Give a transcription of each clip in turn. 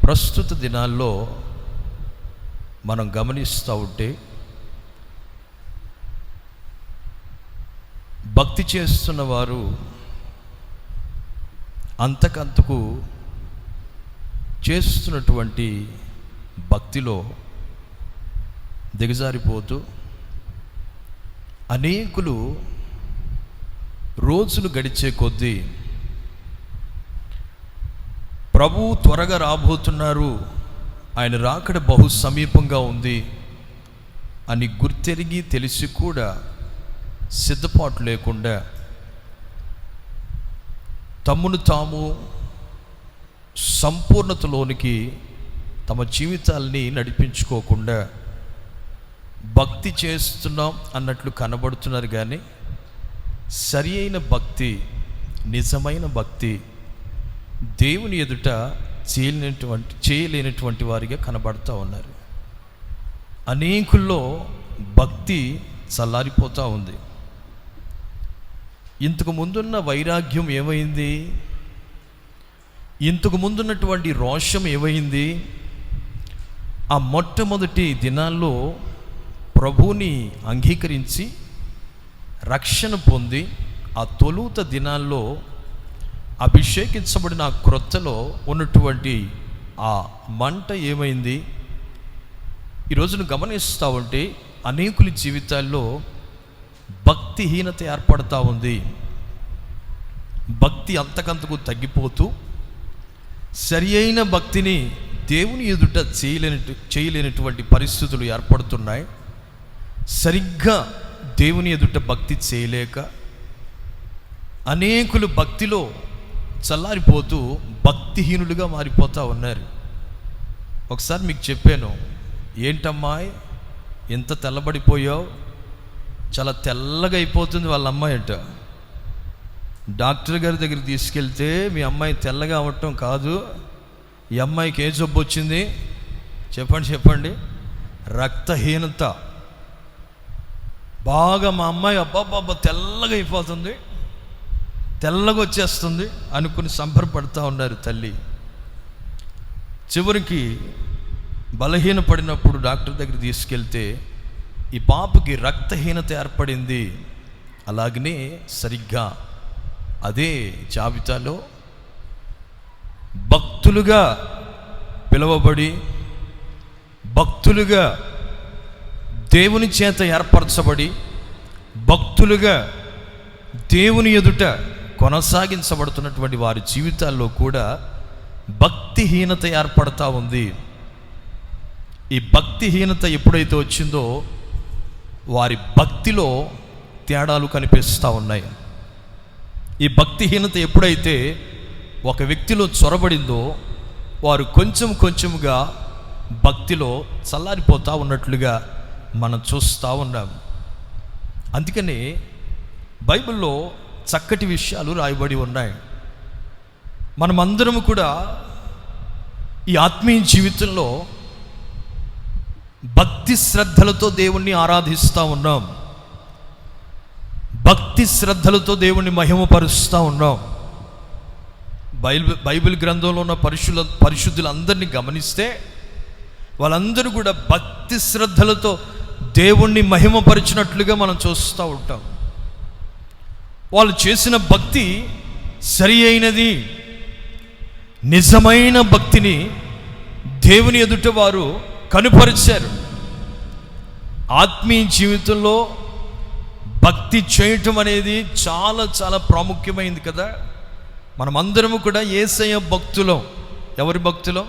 ప్రస్తుత దినాల్లో మనం గమనిస్తూ ఉంటే భక్తి చేస్తున్న వారు అంతకంతకు చేస్తున్నటువంటి భక్తిలో దిగజారిపోతూ అనేకులు రోజులు గడిచే కొద్దీ ప్రభువు త్వరగా రాబోతున్నారు, ఆయన రాకడ బహు సమీపంగా ఉంది అని గుర్తెరిగి తెలిసి కూడా సిద్ధపాటు లేకుండా తమ్మును తాము సంపూర్ణతలోనికి తమ జీవితాల్ని నడిపించుకోకుండా భక్తి చేస్తున్నాం అన్నట్లు కనబడుతున్నారు. కానీ సరి అయిన భక్తి, నిజమైన భక్తి దేవుని ఎదుట చేయలేనటువంటి వారిగా కనబడుతూ ఉన్నారు. అనేకుల్లో భక్తి చల్లారిపోతూ ఉంది. ఇంతకు ముందున్న వైరాగ్యం ఏమైంది? ఇంతకు ముందున్నటువంటి రోషం ఏమైంది? ఆ మొట్టమొదటి దినాల్లో ప్రభువుని అంగీకరించి రక్షణ పొంది ఆ తొలుత దినాల్లో అభిషేకించబడిన ఆ క్రొత్తలో ఉన్నటువంటి ఆ మంట ఏమైంది? ఈరోజును గమనిస్తూ ఉంటే అనేకుల జీవితాల్లో భక్తిహీనత ఏర్పడుతూ ఉంది. భక్తి అంతకంతకు తగ్గిపోతూ సరి అయిన భక్తిని దేవుని ఎదుట చేయలేనటువంటి పరిస్థితులు ఏర్పడుతున్నాయి. సరిగ్గా దేవుని ఎదుట భక్తి చేయలేక అనేకులు భక్తిలో చల్లారిపోతూ భక్తిహీనులుగా మారిపోతూ ఉన్నారు. ఒకసారి మీకు చెప్పాను, ఏంటమ్మాయి ఎంత తెల్లబడిపోయావు, చాలా తెల్లగా అయిపోతుంది వాళ్ళ అమ్మాయి అంట. డాక్టర్ గారి దగ్గరికి తీసుకెళ్తే మీ అమ్మాయి తెల్లగా అవ్వటం కాదు, ఈ అమ్మాయికి ఏ జబ్బు వచ్చింది చెప్పండి. రక్తహీనత. బాగా మా అమ్మాయి అబ్బాబ్బా తెల్లగా అయిపోతుంది, తెల్లగా వచ్చేస్తుంది అనుకుని సంబరపడుతూ ఉన్నారు తల్లి. చివరికి బలహీనపడినప్పుడు డాక్టర్ దగ్గర తీసుకెళ్తే ఈ పాపకి రక్తహీనత ఏర్పడింది. అలాగనే సరిగ్గా అదే జాబితాలో భక్తులుగా పిలువబడి భక్తులుగా దేవుని చేత ఏర్పరచబడి భక్తులుగా దేవుని ఎదుట కొనసాగించబడుతున్నటువంటి వారి జీవితాల్లో కూడా భక్తిహీనత ఏర్పడతా ఉంది. ఈ భక్తిహీనత ఎప్పుడైతే వచ్చిందో వారి భక్తిలో తేడాలు కనిపిస్తూ ఉన్నాయి. ఈ భక్తిహీనత ఎప్పుడైతే ఒక వ్యక్తిలో చొరబడిందో వారు కొంచెముగా భక్తిలో చల్లారిపోతూ ఉన్నట్లుగా మనం చూస్తూ ఉన్నాం. అందుకని బైబిల్లో చక్కటి విషయాలు రాయబడి ఉన్నాయి. మనమందరము కూడా ఈ ఆత్మీయ జీవితంలో భక్తి శ్రద్ధలతో దేవుణ్ణి ఆరాధిస్తూ ఉన్నాం. భక్తి శ్రద్ధలతో దేవుణ్ణి మహిమపరుస్తూ ఉన్నాం. బైబిల్ గ్రంథంలో ఉన్న పరిశుద్ధులందరినీ గమనిస్తే వాళ్ళందరూ కూడా భక్తి శ్రద్ధలతో దేవుణ్ణి మహిమపరిచినట్లుగా మనం చూస్తూ ఉంటాం. వాళ్ళు చేసిన భక్తి సరి అయినది, నిజమైన భక్తిని దేవుని ఎదుట వారు కనుపరిచారు. ఆత్మీయ జీవితంలో భక్తి చేయటం అనేది చాలా చాలా ప్రాముఖ్యమైంది కదా. మనమందరము కూడా యేసయ్య భక్తులం. ఎవరి భక్తులం?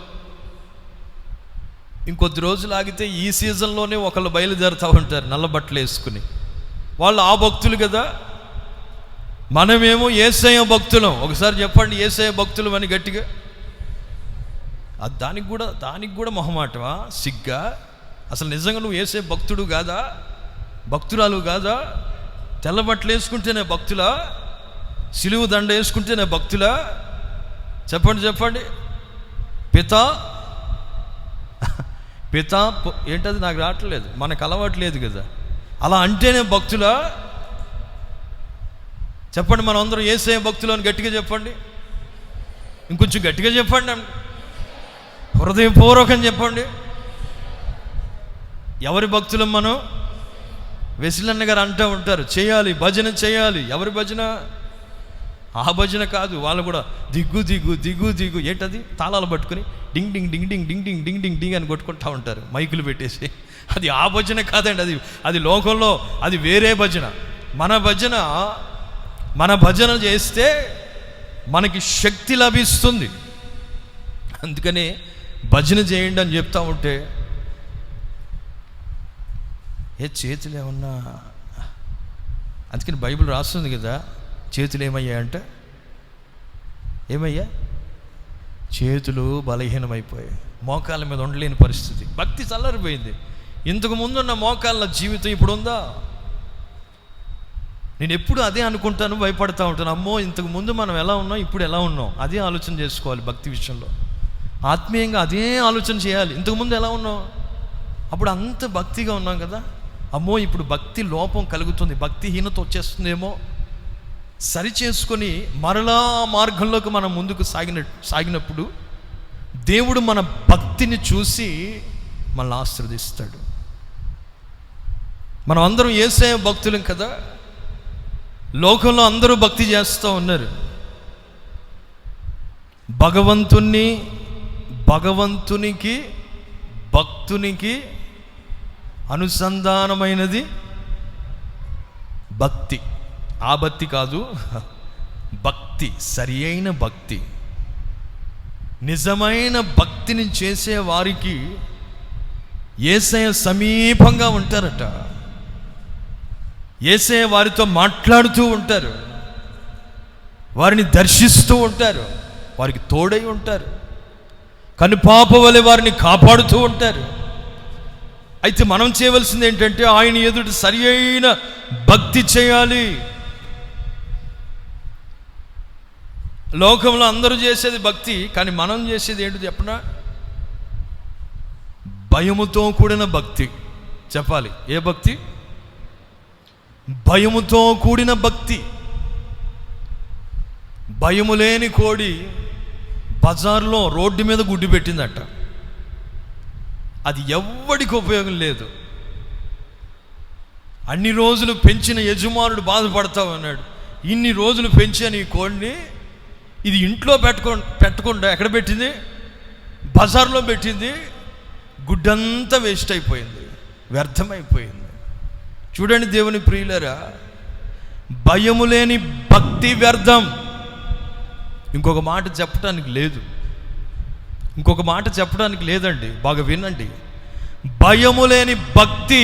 ఇంకొద్ది రోజులు ఆగితే ఈ సీజన్లోనే ఒకళ్ళు బయలుదేరుతూ ఉంటారు నల్ల బట్టలు వేసుకుని. వాళ్ళు ఆ భక్తులు కదా. మనమేమో యేసయ్య భక్తులం. ఒకసారి చెప్పండి, యేసయ్య భక్తులం అని గట్టిగా. దానికి కూడా మొహమాటమా, సిగ్గా? అసలు నిజంగా నువ్వు యేసయ్య భక్తుడు కాదా, భక్తురాలు కాదా? తెల్ల బట్టలు వేసుకుంటేనే భక్తులా? సిలువు దండ వేసుకుంటేనే భక్తులా? చెప్పండి. పిత ఏంటది నాకు రావట్లేదు, మనకు అలవాట్లేదు కదా. అలా అంటేనే భక్తులా? చెప్పండి. మనం అందరం యేసయ్య భక్తులు అని గట్టిగా చెప్పండి. ఇంకొంచెం గట్టిగా చెప్పండి. హృదయపూర్వకం చెప్పండి. ఎవరి భక్తులం మనం? వెసిలన్న గారు అంటూ ఉంటారు, చేయాలి భజన చేయాలి. ఎవరి భజన? ఆ భజన కాదు, వాళ్ళు కూడా దిగ్గు దిగ్గు దిగ్గు దిగ్గు ఏంటది, తాళాలు పట్టుకుని డింగ్ డింగ్ డింగ్ డింగ్ డింగ్ డింగ్ డింగ్ డింగ్ డింగ్ అని కొట్టుకుంటూ ఉంటారు మైకులు పెట్టేసి. అది ఆ భజన కాదండి, అది లోకంలో అది వేరే భజన. మన భజన చేస్తే మనకి శక్తి లభిస్తుంది. అందుకని భజన చేయండి అని చెప్తా ఉంటే చేతులు ఏమన్నా, అందుకని బైబిల్ రాస్తుంది కదా, చేతులు ఏమయ్యా అంటే, ఏమయ్యా, చేతులు బలహీనమైపోయాయి, మోకాళ్ళ మీద ఉండలేని పరిస్థితి, భక్తి చల్లరిపోయింది. ఇంతకు ముందున్న మోకాళ్ళ జీవితం ఇప్పుడు ఉందా? నేను ఎప్పుడు అదే అనుకుంటాను, భయపడతా ఉంటాను. అమ్మో, ఇంతకు ముందు మనం ఎలా ఉన్నాం, ఇప్పుడు ఎలా ఉన్నాం, అదే ఆలోచన చేసుకోవాలి. భక్తి విషయంలో ఆత్మీయంగా అదే ఆలోచన చేయాలి. ఇంతకుముందు ఎలా ఉన్నాం, అప్పుడు అంత భక్తిగా ఉన్నాం కదా, అమ్మో ఇప్పుడు భక్తి లోపం కలుగుతుంది, భక్తిహీనత వచ్చేస్తుందేమో, సరి చేసుకొని మరలా మార్గంలోకి మనం ముందుకు సాగినప్పుడు దేవుడు మన భక్తిని చూసి మనల్ని ఆశీర్వదిస్తాడు. మనం అందరం యేసయ్య భక్తులం కదా. లోకంలో అందరూ భక్తి చేస్తూ ఉన్నారు. భగవంతునికి భక్తునికి అనుసంధానమైనది భక్తి. ఆ భక్తి కాదు, భక్తి, సరి అయిన భక్తి. నిజమైన భక్తిని చేసే వారికి యేసయ్య సమీపంగా ఉంటారట. యేసయ్య వారితో మాట్లాడుతూ ఉంటారు, వారిని దర్శిస్తూ ఉంటారు, వారికి తోడై ఉంటారు, కనుపాప వలె వారిని కాపాడుతూ ఉంటారు. అయితే మనం చేయవలసింది ఏంటంటే ఆయన ఎదుట సరి అయిన భక్తి చేయాలి. లోకంలో అందరూ చేసేది భక్తి, కానీ మనం చేసేది ఏంటి చెప్పనా? భయముతో కూడిన భక్తి. చెప్పాలి, ఏ భక్తి? భయముతో కూడిన భక్తి. భయము లేని కోడి బజార్లో రోడ్డు మీద గుడ్డు పెట్టిందట. అది ఎవ్వడికి ఉపయోగం లేదు. అన్ని రోజులు పెంచిన యజమానుడు బాధపడతా ఉన్నాడు, ఇన్ని రోజులు పెంచాను ఈ కోడిని, ఇది ఇంట్లో పెట్టకుండా ఎక్కడ పెట్టింది? బజార్లో పెట్టింది. గుడ్డంతా వేస్ట్ అయిపోయింది, వ్యర్థమైపోయింది. చూడండి దేవుని ప్రియులరా, భయము లేని భక్తి వ్యర్థం. ఇంకొక మాట చెప్పడానికి లేదండి, బాగా వినండి. భయము లేని భక్తి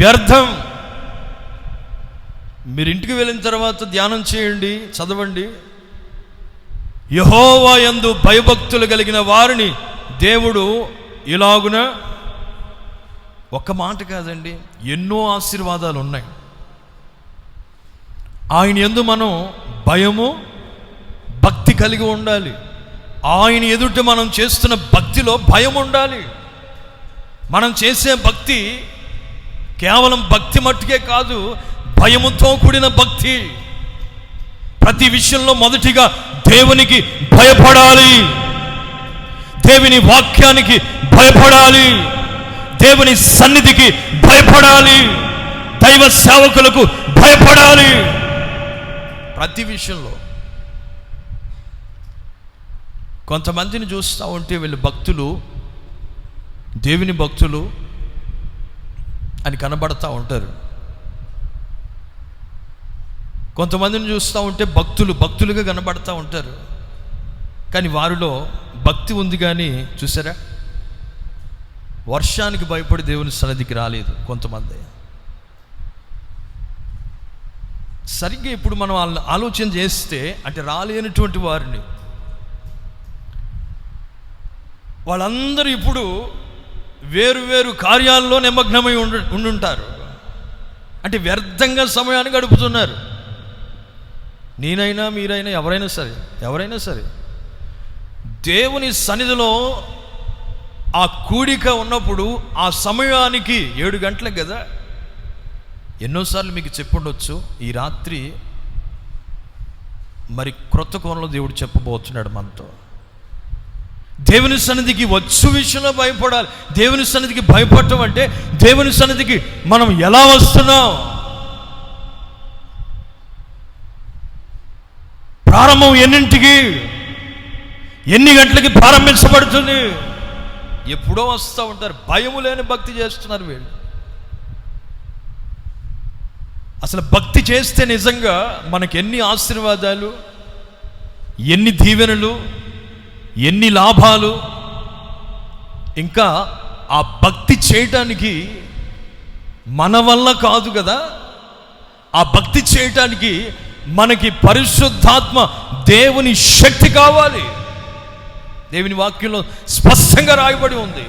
వ్యర్థం. మీరు ఇంటికి వెళ్ళిన తర్వాత ధ్యానం చేయండి, చదవండి. యెహోవా యందు భయభక్తులు కలిగిన వారిని దేవుడు ఇలాగున, ఒక్క మాట కాదండి, ఎన్నో ఆశీర్వాదాలు ఉన్నాయి. ఆయన యందు మనం భయము భక్తి కలిగి ఉండాలి. ఆయన ఎదుట మనం చేస్తున్న భక్తిలో భయం ఉండాలి. మనం చేసే భక్తి కేవలం భక్తి మట్టుకే కాదు, భయముతో కూడిన భక్తి. ప్రతి విషయంలో మొదటిగా దేవునికి భయపడాలి, దేవుని వాక్యానికి భయపడాలి, దేవుని సన్నిధికి భయపడాలి, దైవ సేవకులకు భయపడాలి. ప్రతి విషయంలో. కొంతమందిని చూస్తూ ఉంటే వీళ్ళు భక్తులు, దేవుని భక్తులు అని కనబడతా ఉంటారు. కొంతమందిని చూస్తూ ఉంటే భక్తులుగా కనబడతా ఉంటారు, కానీ వారిలో భక్తి ఉంది. కానీ చూసారా, వర్షానికి భయపడి దేవుని సన్నిధికి రాలేదు కొంతమంది. సరిగ్గా ఇప్పుడు మనం వాళ్ళని ఆలోచన చేస్తే, అంటే రాలేనటువంటి వారిని, వాళ్ళందరూ ఇప్పుడు వేరు కార్యాల్లో నిమగ్నమై ఉండుంటారు. అంటే వ్యర్థంగా సమయాన్ని గడుపుతున్నారు. నేనైనా మీరైనా ఎవరైనా సరే దేవుని సన్నిధిలో ఆ కూడిక ఉన్నప్పుడు, ఆ సమయానికి 7 గంటలకు కదా, ఎన్నోసార్లు మీకు చెప్పుండొచ్చు. ఈ రాత్రి మరి క్రొత్త కోణంలో దేవుడు చెప్పబోతున్నాడు మనతో. దేవుని సన్నిధికి వచ్చు విషయంలో భయపడాలి. దేవుని సన్నిధికి భయపడటం అంటే దేవుని సన్నిధికి మనం ఎలా వస్తున్నాం, ప్రారంభం ఎన్నింటికి, ఎన్ని గంటలకి ప్రారంభించబడుతుంది, ఎప్పుడో వస్తూ ఉంటారు. భయము లేని భక్తి చేస్తున్నారు వీళ్ళు. అసలు భక్తి చేస్తే నిజంగా మనకి ఎన్ని ఆశీర్వాదాలు, ఎన్ని దీవెనలు, ఎన్ని లాభాలు. ఇంకా ఆ భక్తి చేయటానికి మన వల్ల కాదు కదా, ఆ భక్తి చేయటానికి మనకి పరిశుద్ధాత్మ దేవుని శక్తి కావాలి. దేవుని వాక్యంలో స్పష్టంగా రాయబడి ఉంది,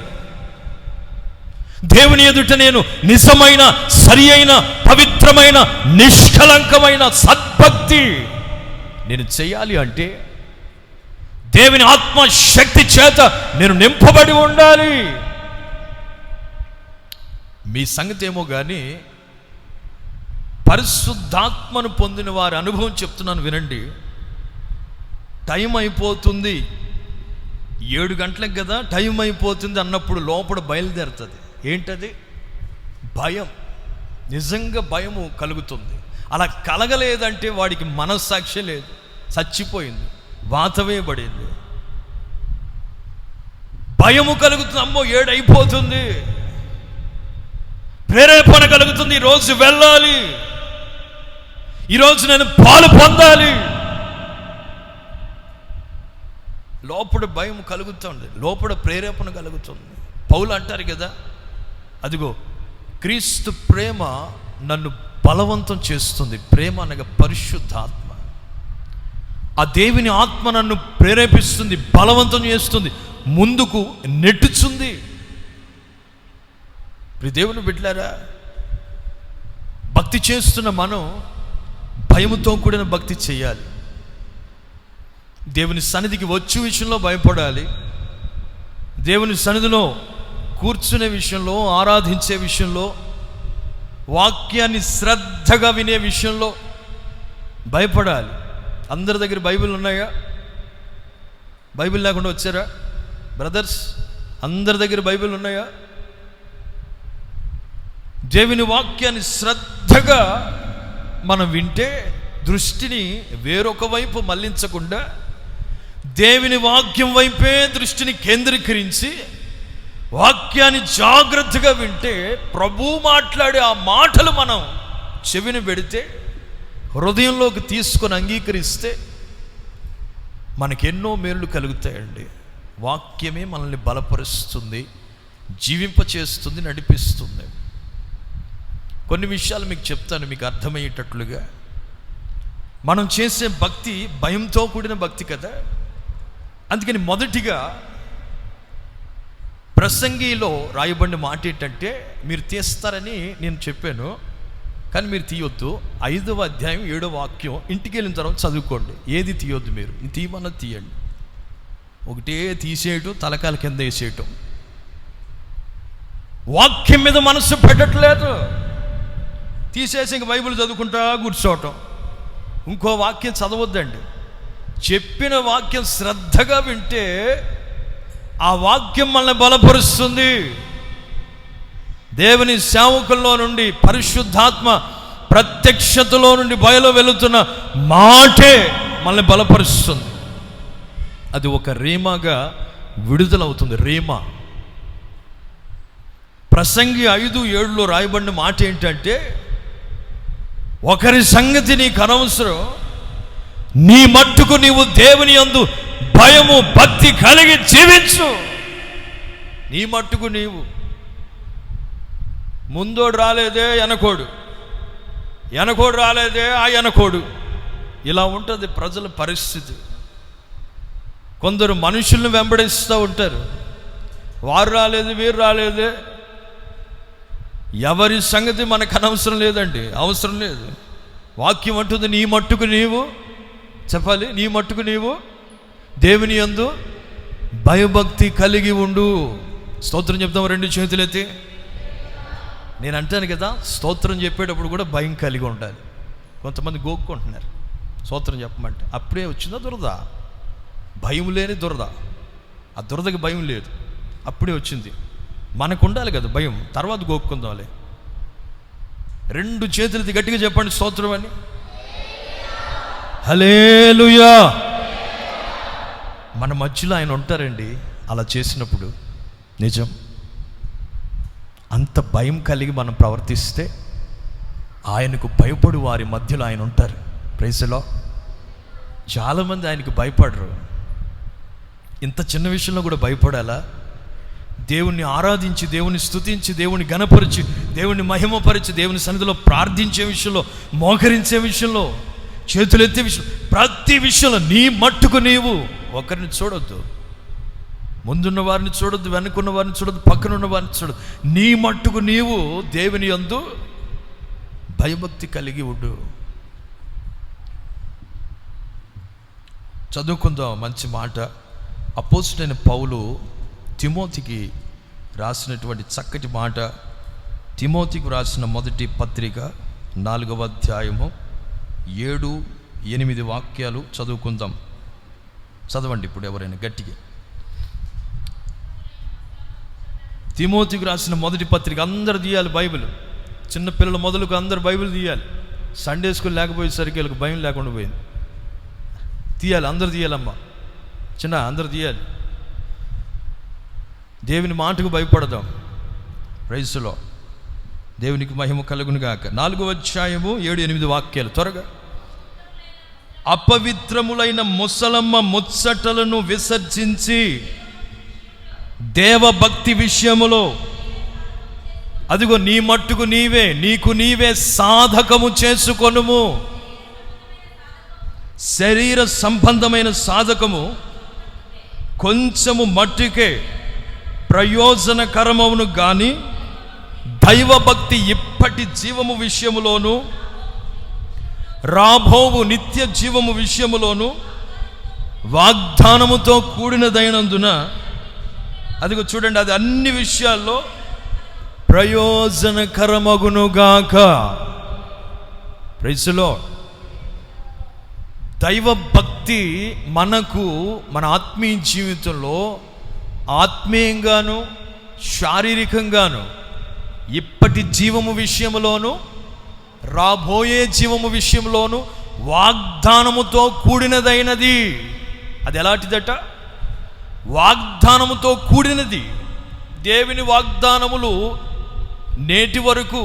దేవుని ఎదుట నేను నిజమైన, సరి అయిన, పవిత్రమైన, నిష్కలంకమైన సద్భక్తి నేను చేయాలి అంటే దేవుని ఆత్మ శక్తి చేత నేను నింపబడి ఉండాలి. మీ సంగతి ఏమో కానీ పరిశుద్ధాత్మను పొందిన వారి అనుభవం చెప్తున్నాను వినండి. టైం అయిపోతుంది, 7 గంటలకు కదా టైం అయిపోతుంది అన్నప్పుడు లోపల బయలుదేరుతుంది. ఏంటది? భయం. నిజంగా భయము కలుగుతుంది. అలా కలగలేదంటే వాడికి మనస్సాక్షి లేదు, చచ్చిపోయింది, వాతవేయబడింది. భయము కలుగుతుంది, అమ్మో 7 అయిపోతుంది, ప్రేరేపణ కలుగుతుంది, ఈరోజు వెళ్ళాలి, ఈరోజు నేను పాలు పొందాలి. లోపల భయం కలుగుతుంది, లోపల ప్రేరేపణ కలుగుతుంది. పౌలు అంటారు కదా, అదిగో క్రీస్తు ప్రేమ నన్ను బలవంతం చేస్తుంది. ప్రేమ అనగా పరిశుద్ధాత్మ. ఆ దేవుని ఆత్మ నన్ను ప్రేరేపిస్తుంది, బలవంతం చేస్తుంది, ముందుకు నెట్టుచుంది. దేవుని బిడ్డలారా, భక్తి చేస్తున్న మనం భయముతో కూడిన భక్తి చేయాలి. దేవుని సన్నిధికి వచ్చే విషయంలో భయపడాలి. దేవుని సన్నిధిలో కూర్చునే విషయంలో, ఆరాధించే విషయంలో, వాక్యాన్ని శ్రద్ధగా వినే విషయంలో భయపడాలి. అందరి దగ్గర బైబిల్ ఉన్నాయా? బైబిల్ లేకుండా వచ్చారా బ్రదర్స్? అందరి దగ్గర బైబిల్ ఉన్నాయా? దేవుని వాక్యాన్ని శ్రద్ధగా మనం వింటే దృష్టిని వేరొక వైపు మళ్లించకుండా దేవుని వాక్యం వైపే దృష్టిని కేంద్రీకరించి వాక్యాన్ని జాగ్రత్తగా వింటే, ప్రభు మాట్లాడే ఆ మాటలు మనం చెవిని పెడితే, హృదయంలోకి తీసుకొని అంగీకరిస్తే మనకెన్నో మేలు కలుగుతాయండి. వాక్యమే మనల్ని బలపరుస్తుంది, జీవింపచేస్తుంది, నడిపిస్తుంది. కొన్ని విషయాలు మీకు చెప్తాను, మీకు అర్థమయ్యేటట్లుగా. మనం చేసే భక్తి భయంతో కూడిన భక్తి కదా. అందుకని మొదటిగా ప్రసంగిలో రాయబడిన మాట ఏంటంటే, మీరు తీస్తారని నేను చెప్పాను, కానీ మీరు తీయొద్దు. 5వ అధ్యాయం 7వ వాక్యం ఇంటికి వెళ్ళిన తర్వాత చదువుకోండి. ఏది తీయొద్దు, మీరు తీయమన్నది తీయండి. ఒకటే తీసేయటం, తలకాల కింద వేసేయటం, వాక్యం మీద మనసు పెట్టట్లేదు. తీసేసి ఇంక బైబిల్ చదువుకుంటా కూర్చోవటం. ఇంకో వాక్యం చదవద్దండి. చెప్పిన వాక్యం శ్రద్ధగా వింటే ఆ వాక్యం మనల్ని బలపరుస్తుంది. దేవుని సేవకుల్లో నుండి, పరిశుద్ధాత్మ ప్రత్యక్షతలో నుండి బయలు వెళుతున్న మాటే మనల్ని బలపరుస్తుంది. అది ఒక రేమాగా విడుదలవుతుంది. రేమా. ప్రసంగి 5:7లో రాయబడిన మాట ఏంటంటే, ఒకరి సంగతి నీకు అనవసరం, నీ మట్టుకు నీవు దేవుని యందు భయము భక్తి కలిగి జీవించు. నీ మట్టుకు నీవు. ముందోడు రాలేదే వెనకోడు, వెనకోడు రాలేదే ఆ వెనకోడు. ఇలా ఉంటుంది ప్రజల పరిస్థితి. కొందరు మనుషులను వెంబడిస్తూ ఉంటారు. వారు రాలేదు, వీరు రాలేదే. ఎవరి సంగతి మనకు అనవసరం లేదండి, అవసరం లేదు. వాక్యం అంటుంది, నీ మట్టుకు నీవు చెప్పాలి, నీ మట్టుకు నీవు దేవుని యందు భయభక్తి కలిగి ఉండు. స్తోత్రం చెప్తాం, 2 చేతులెత్తి. నేను అంటాను కదా, స్తోత్రం చెప్పేటప్పుడు కూడా భయం కలిగి ఉండాలి. కొంతమంది గోక్కుంటున్నారు స్తోత్రం చెప్పమంటే. అప్పుడే వచ్చిందా దురద? భయం లేని దురద. ఆ దురదకి భయం లేదు, అప్పుడే వచ్చింది. మనకు ఉండాలి కదా భయం, తర్వాత గోక్కుందాంలే. 2 చేతులది గట్టిగా చెప్పండి స్తోత్రం అని. హల్లెలూయా. మన మధ్యలో ఆయన ఉంటారండి. అలా చేసినప్పుడు నిజం, అంత భయం కలిగి మనం ప్రవర్తిస్తే ఆయనకు భయపడు వారి మధ్యలో ఆయన ఉంటారు. Praise the Lord. చాలామంది ఆయనకు భయపడరు. ఇంత చిన్న విషయంలో కూడా భయపడాలా? దేవుణ్ణి ఆరాధించి, దేవుని స్తుతించి, దేవుని ఘనపరిచి, దేవుని మహిమపరిచి, దేవుని సన్నిధిలో ప్రార్థించే విషయంలో, మోకరించే విషయంలో, చేతులెత్తే విషయం, ప్రతి విషయంలో నీ మట్టుకు నీవు ఒకరిని చూడొద్దు. ముందున్న వారిని చూడొద్దు, వెనుకున్న వారిని చూడొద్దు, పక్కన ఉన్న వారిని చూడొద్దు. నీ మట్టుకు నీవు దేవుని యందు భయభక్తి కలిగి ఉండు. చదువుకుందాం మంచి మాట. అపోస్తలుడైన పౌలు తిమోతికి రాసినటువంటి చక్కటి మాట. తిమోతికి రాసిన మొదటి పత్రిక 4వ అధ్యాయము 7-8 వాక్యాలు చదువుకుందాం. చదవండి ఇప్పుడు ఎవరైనా గట్టిగా. తిమోతికి రాసిన మొదటి పత్రిక. అందరు తీయాలి బైబిల్. చిన్నపిల్లలు మొదలుకు అందరు బైబిల్ తీయాలి. సండే స్కూల్ లేకపోయేసరికి వీళ్ళకి భయం లేకుండా పోయింది. తీయాలి, అందరు తీయాలమ్మా, చిన్న అందరు తీయాలి. దేవుని మాటకు భయపడదాం. Praise the lord. దేవునికి మహిమ కలుగును గాక. 4వ అధ్యాయము 7-8 వాక్యాలు త్వరగా. అపవిత్రములైన ముసలమ్మ ముచ్చటలను విసర్జించి దేవభక్తి విషయములో అదిగో నీ మట్టుకు నీవే, నీకు నీవే సాధకము చేసుకొనుము. శరీర సంబంధమైన సాధకము కొంచెము మట్టుకే ప్రయోజనకరమవును గాని దైవభక్తి ఇప్పటి జీవము విషయములోను రాబోవు నిత్య జీవము విషయములోను వాగ్దానముతో కూడినదైనందున అదిగో చూడండి, అది అన్ని విషయాల్లో ప్రయోజనకరమగునుగాక. Praise the lord. దైవభక్తి మనకు మన ఆత్మీయ జీవితంలో ఆత్మీయంగాను శారీరకంగాను ఇప్పటి జీవము విషయంలోను రాబోయే జీవము విషయంలోను వాగ్దానముతో కూడినదైనది. అది ఎలాంటిదట? వాగ్దానముతో కూడినది. దేవుని వాగ్దానములు నేటి వరకు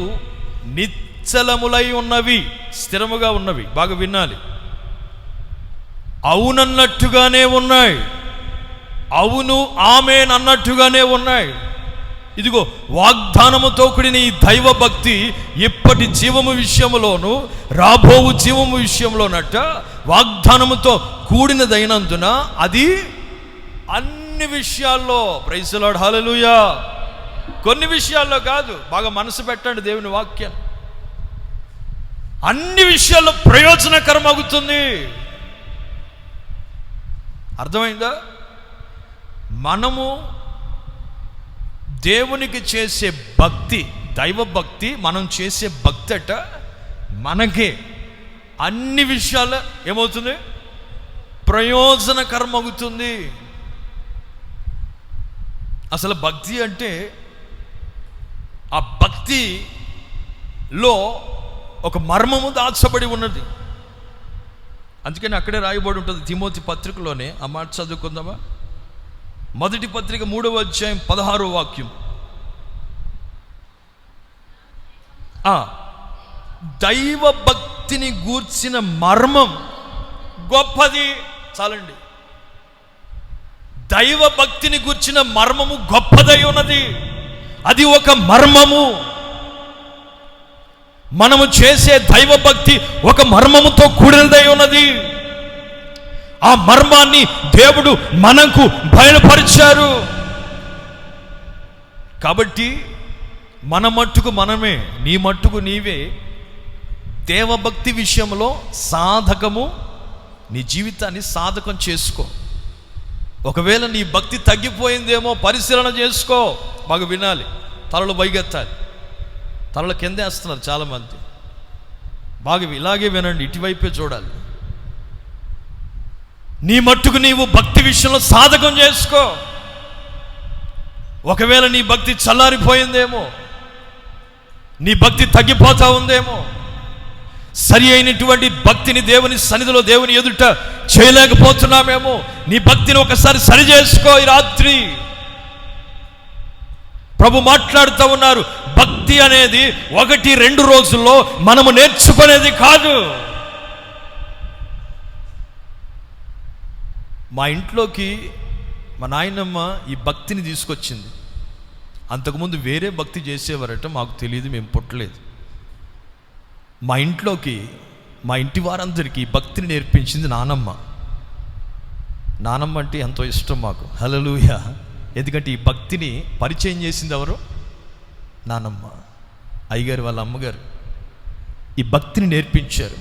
నిశ్చలములై ఉన్నవి, స్థిరముగా ఉన్నవి. బాగా వినాలి. అవునన్నట్టుగానే ఉన్నాయి, అవును ఆమేన్ అన్నట్టుగానే ఉన్నాయి. ఇదిగో వాగ్దానముతో కూడిన ఈ దైవ భక్తి ఇప్పటి జీవము విషయములోను రాబోవు జీవము విషయంలోనట వాగ్దానముతో కూడినదైనందున అది అన్ని విషయాల్లో. Praise the lord. హల్లెలూయా. కొన్ని విషయాల్లో కాదు. బాగా మనసు పెట్టండి దేవుని వాక్యం. అన్ని విషయాల్లో ప్రయోజనకరమవుతుంది. అర్థమైందా? మనము దేవునికి చేసే భక్తి, దైవ భక్తి, మనం చేసే భక్తి అట మనకే అన్ని విషయాల్లో ఏమవుతుంది? ప్రయోజనకరమవుతుంది. అసలు భక్తి అంటే ఆ భక్తిలో ఒక మర్మము దాచబడి ఉన్నది. అందుకని అక్కడే రాయబడి ఉంటుంది తిమోతి పత్రికలోనే. ఆ మాట చదువుకుందామా? మొదటి పత్రిక 3వ అధ్యాయం 16వ వాక్యం. దైవ భక్తిని గూర్చిన మర్మం గొప్పది. చాలండి. దైవ భక్తిని గూర్చిన మర్మము గొప్పదై ఉన్నది. అది ఒక మర్మము. మనము చేసే దైవ భక్తి ఒక మర్మముతో కూడినదై ఉన్నది. ఆ మర్మాన్ని దేవుడు మనకు బయలుపరిచారు. కాబట్టి మన మట్టుకు మనమే, నీ మట్టుకు నీవే దేవభక్తి విషయంలో సాధకము, నీ జీవితాన్ని సాధకం చేసుకో. ఒకవేళ నీ భక్తి తగ్గిపోయిందేమో పరిశీలన చేసుకో. బాగా వినాలి. తలలు పైకెత్తాలి. తలలు కిందేస్తున్నారు చాలామంది. బాగా ఇలాగే వినండి, ఇటువైపే చూడాలి. నీ మట్టుకు నీవు భక్తి విషయంలో సాధకం చేసుకో. ఒకవేళ నీ భక్తి చల్లారిపోయిందేమో, నీ భక్తి తగ్గిపోతా ఉందేమో, సరి అయినటువంటి భక్తిని దేవుని సన్నిధిలో దేవుని ఎదుట చేయలేకపోతున్నామేమో. నీ భక్తిని ఒకసారి సరి చేసుకో. ఈ రాత్రి ప్రభు మాట్లాడుతూ ఉన్నారు, భక్తి అనేది 1-2 రోజుల్లో మనము నేర్చుకునేది కాదు. మా ఇంట్లోకి మా నాయనమ్మ ఈ భక్తిని తీసుకొచ్చింది. అంతకుముందు వేరే భక్తి చేసేవారట, మాకు తెలియదు, మేము పుట్టలేదు. మా ఇంట్లోకి మా ఇంటి వారందరికీ ఈ భక్తిని నేర్పించింది నానమ్మ. నానమ్మ అంటే ఎంతో ఇష్టం మాకు. హల్లెలూయా. ఎందుకంటే ఈ భక్తిని పరిచయం చేసింది ఎవరు? నానమ్మ. అయ్యగారు వాళ్ళ అమ్మగారు ఈ భక్తిని నేర్పించారు.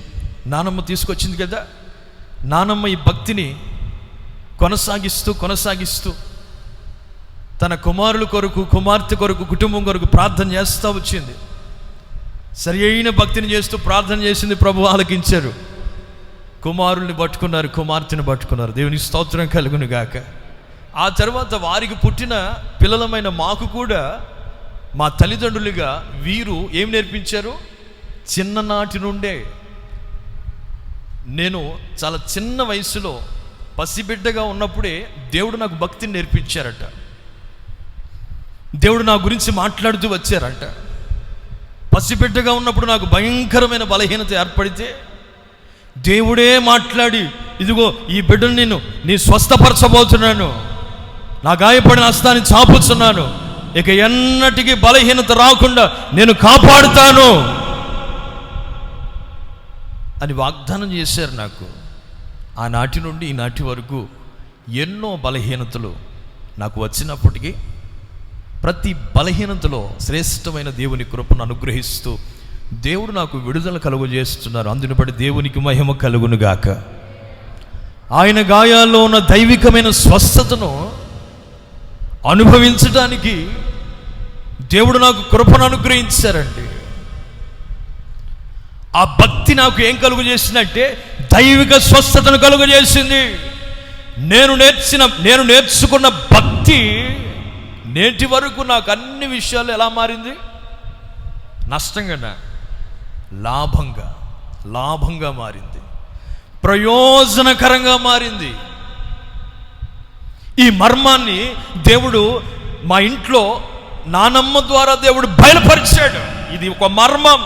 నానమ్మ తీసుకొచ్చింది కదా, నానమ్మ ఈ భక్తిని కొనసాగిస్తూ తన కుమారుల కొరకు, కుమార్తె కొరకు, కుటుంబం కొరకు ప్రార్థన చేస్తూ వచ్చింది. సరి అయిన భక్తిని చేస్తూ ప్రార్థన చేసింది. ప్రభు ఆలకించారు. కుమారుల్ని పట్టుకున్నారు, కుమార్తెను పట్టుకున్నారు. దేవునికి స్తోత్రం కలుగును గాక. ఆ తర్వాత వారికి పుట్టిన పిల్లలమైన మాకు కూడా మా తల్లిదండ్రులుగా వీరు ఏం నేర్పించారు? చిన్ననాటి నుండే, నేను చాలా చిన్న వయసులో పసిబిడ్డగా ఉన్నప్పుడే దేవుడు నాకు భక్తిని నేర్పించారట. దేవుడు నా గురించి మాట్లాడుతూ వచ్చారట. పసిబిడ్డగా ఉన్నప్పుడు నాకు భయంకరమైన బలహీనత ఏర్పడితే దేవుడే మాట్లాడి, ఇదిగో ఈ బిడ్డను నీ స్వస్థపరచబోతున్నాను, నా గాయపడిన హస్తాన్ని చాపుతున్నాను, ఇక ఎన్నటికీ బలహీనత రాకుండా నేను కాపాడుతాను అని వాగ్దానం చేశారు నాకు. ఆనాటి నుండి ఈనాటి వరకు ఎన్నో బలహీనతలు నాకు వచ్చినప్పటికీ ప్రతి బలహీనతలో శ్రేష్టమైన దేవుని కృపను అనుగ్రహిస్తూ దేవుడు నాకు విడుదల కలుగజేస్తున్నారు. అందుని బట్టి దేవునికి మహిమ కలుగునుగాక. ఆయన గాయాల్లో ఉన్న దైవికమైన స్వస్థతను అనుభవించడానికి దేవుడు నాకు కృపను అనుగ్రహించారండి. ఆ భక్తి నాకు ఏం కలుగజేసిందంటే దైవిక స్వస్థతను కలుగజేసింది. నేను నేర్చుకున్న భక్తి నేటి వరకు నాకు అన్ని విషయాలు ఎలా మారింది? నష్టంగా, లాభంగా మారింది, ప్రయోజనకరంగా మారింది. ఈ మర్మాన్ని దేవుడు మా ఇంట్లో నానమ్మ ద్వారా దేవుడు బయలుపరిచాడు. ఇది ఒక మర్మం,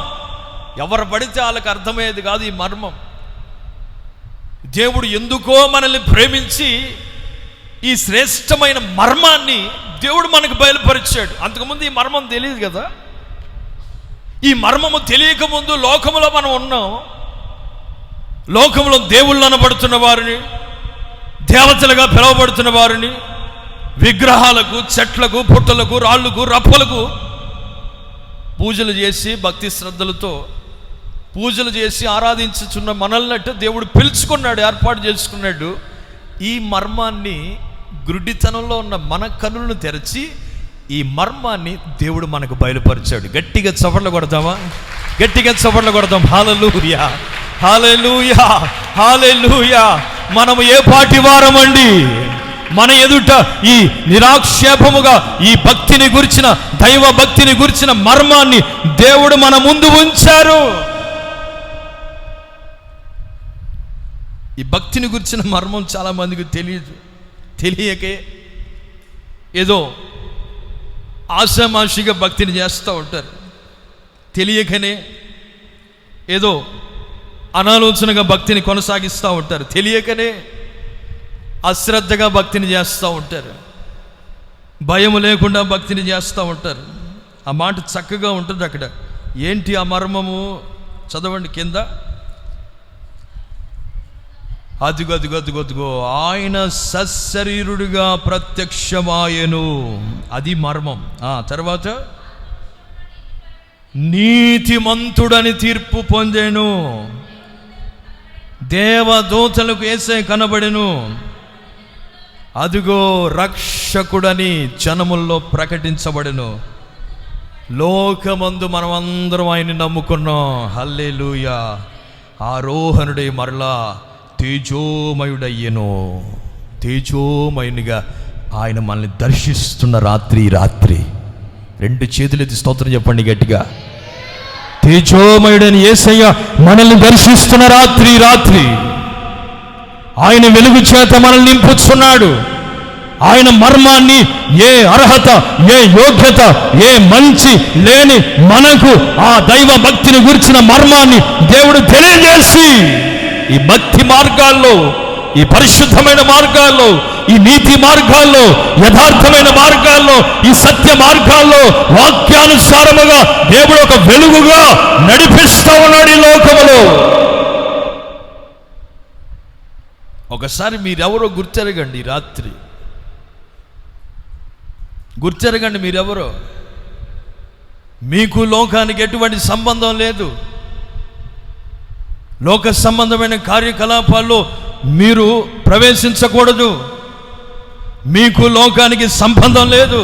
ఎవరు పడితే వాళ్ళకి అర్థమయ్యేది కాదు ఈ మర్మం. దేవుడు ఎందుకో మనల్ని ప్రేమించి ఈ శ్రేష్టమైన మర్మాన్ని దేవుడు మనకు బయలుపరిచాడు. అంతకుముందు ఈ మర్మం తెలియదు కదా. ఈ మర్మము తెలియక ముందు లోకములో మనం ఉన్నాం. లోకంలో దేవుళ్ళు అనబడుతున్న వారిని, దేవతలుగా పిలువబడుతున్న వారిని, విగ్రహాలకు, చెట్లకు, పుట్టలకు, రాళ్ళకు, రప్పలకు పూజలు చేసి భక్తి శ్రద్ధలతో పూజలు చేసి ఆరాధించుచున్న మనల్నట్టు దేవుడు పిలుచుకున్నాడు, ఏర్పాటు చేసుకున్నాడు. ఈ మర్మాన్ని, గుడ్డితనంలో ఉన్న మన కన్నులను తెరచి ఈ మర్మాన్ని దేవుడు మనకు బయలుపరిచాడు. గట్టిగా చప్పట్లు కొడదామా? గట్టిగా చప్పట్లు కొడదాం. హల్లెలూయా, హల్లెలూయా, హల్లెలూయా. మనము ఏ పాటి వారమండి? మన ఎదుట ఈ నిరాక్షేపముగా ఈ భక్తిని గురించిన, దైవ భక్తిని గురించిన మర్మాన్ని దేవుడు మన ముందు ఉంచారు. ఈ భక్తిని గురించిన మర్మం చాలా మందికి తెలియదు. తెలియకే ఏదో ఆశామాషిగా భక్తిని చేస్తూ ఉంటారు. తెలియకనే ఏదో అనాలోచనగా భక్తిని కొనసాగిస్తూ ఉంటారు. తెలియకనే అశ్రద్ధగా భక్తిని చేస్తూ ఉంటారు. భయం లేకుండా భక్తిని చేస్తూ ఉంటారు. ఆ మాట చక్కగా ఉంటుంది అక్కడ. ఏంటి ఆ మర్మము? చదవండి కింద. అదిగో ఆయన సశరీరుడిగా ప్రత్యక్షమాయెను. అది మర్మం. తర్వాత నీతిమంతుడని తీర్పు పొందెను. దేవదూతలకు యేసయ్య కనబడెను. అదిగో రక్షకుడని జనముల్లో ప్రకటించబడెను. లోకమందు మనమందరం ఆయన్ని నమ్ముకున్నాం. హల్లెలూయా. ఆరోహణుడై మరలా తేజోమయుడయ్యెను. తేజోమయునిగా ఆయన మనల్ని దర్శిస్తున్న రాత్రి. రెండు చేతులెత్తి స్తోత్రం చెప్పండి గట్టిగా. తేజోమయుడైన యేసయ్య మనల్ని దర్శిస్తున్న రాత్రి. ఆయన వెలుగు చేత మనల్ని నింపుతున్నాడు. ఆయన మర్మాన్ని, ఏ అర్హత, ఏ యోగ్యత, ఏ మంచి లేని మనకు ఆ దైవ భక్తిని గురించిన మర్మాన్ని దేవుడు తెలియజేసి, ఈ భక్తి మార్గాల్లో, ఈ పరిశుద్ధమైన మార్గాల్లో, ఈ నీతి మార్గాల్లో, యథార్థమైన మార్గాల్లో, ఈ సత్య మార్గాల్లో వాక్యానుసారముగా దేవుడు ఒక వెలుగుగా నడిపిస్తూ ఉన్నాడు ఈ లోకములో. ఒకసారి మీరెవరో గుర్తెరగండి. రాత్రి గుర్తెరగండి మీరెవరో. మీకు లోకానికి ఎటువంటి సంబంధం లేదు. లోక సంబంధమైన కార్యకలాపాల్లో మీరు ప్రవేశించకూడదు. మీకు లోకానికి సంబంధం లేదు.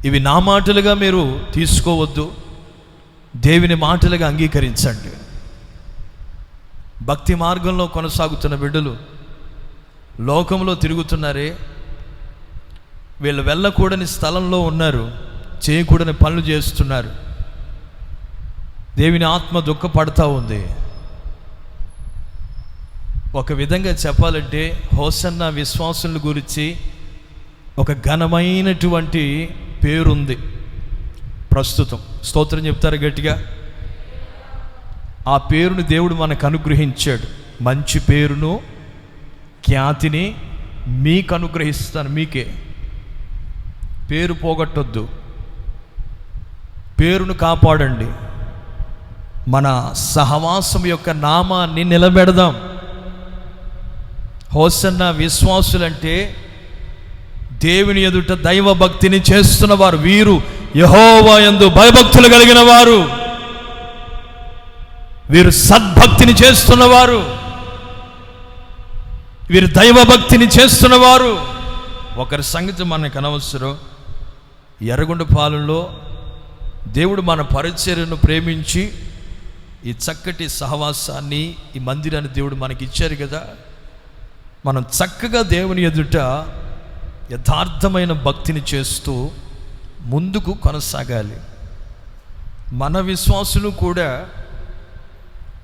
ఇవి నా మాటలుగా మీరు తీసుకోవద్దు, దేవుని మాటలుగా అంగీకరించండి. భక్తి మార్గంలో కొనసాగుతున్న బిడ్డలు లోకంలో తిరుగుతున్నారే, వీళ్ళు వెళ్ళకూడని స్థలంలో ఉన్నారు, చేయకూడని పనులు చేస్తున్నారు. దేవుని ఆత్మ దుఃఖపడతా ఉంది. ఒక విధంగా చెప్పాలంటే హోసన్న విశ్వాసుల గురించి ఒక ఘనమైనటువంటి పేరుంది ప్రస్తుతం. స్తోత్రం చెప్తారు గట్టిగా. ఆ పేరును దేవుడు మనకు అనుగ్రహించాడు. మంచి పేరును, ఖ్యాతిని మీకు అనుగ్రహిస్తాను. మీకే పేరు పోగొట్టొద్దు, పేరును కాపాడండి. మన సహవాసం యొక్క నామాన్ని నిలబెడదాం. హోసన్న విశ్వాసులంటే దేవుని ఎదుట దైవ భక్తిని చేస్తున్న వారు. వీరు యెహోవా యందు భయభక్తులు కలిగిన వారు. వీరు సద్భక్తిని చేస్తున్నవారు. వీరు దైవ భక్తిని చేస్తున్నవారు. ఒకరి సంగతి మనకు అనవసరం. ఎర్రగొండపాలెంలో దేవుడు మన పరిచర్యను ప్రేమించి ఈ చక్కటి సహవాసాన్ని, ఈ మందిరాన్ని దేవుడు మనకి ఇచ్చారు కదా. మనం చక్కగా దేవుని ఎదుట యథార్థమైన భక్తిని చేస్తూ ముందుకు కొనసాగాలి. మన విశ్వాసులు కూడా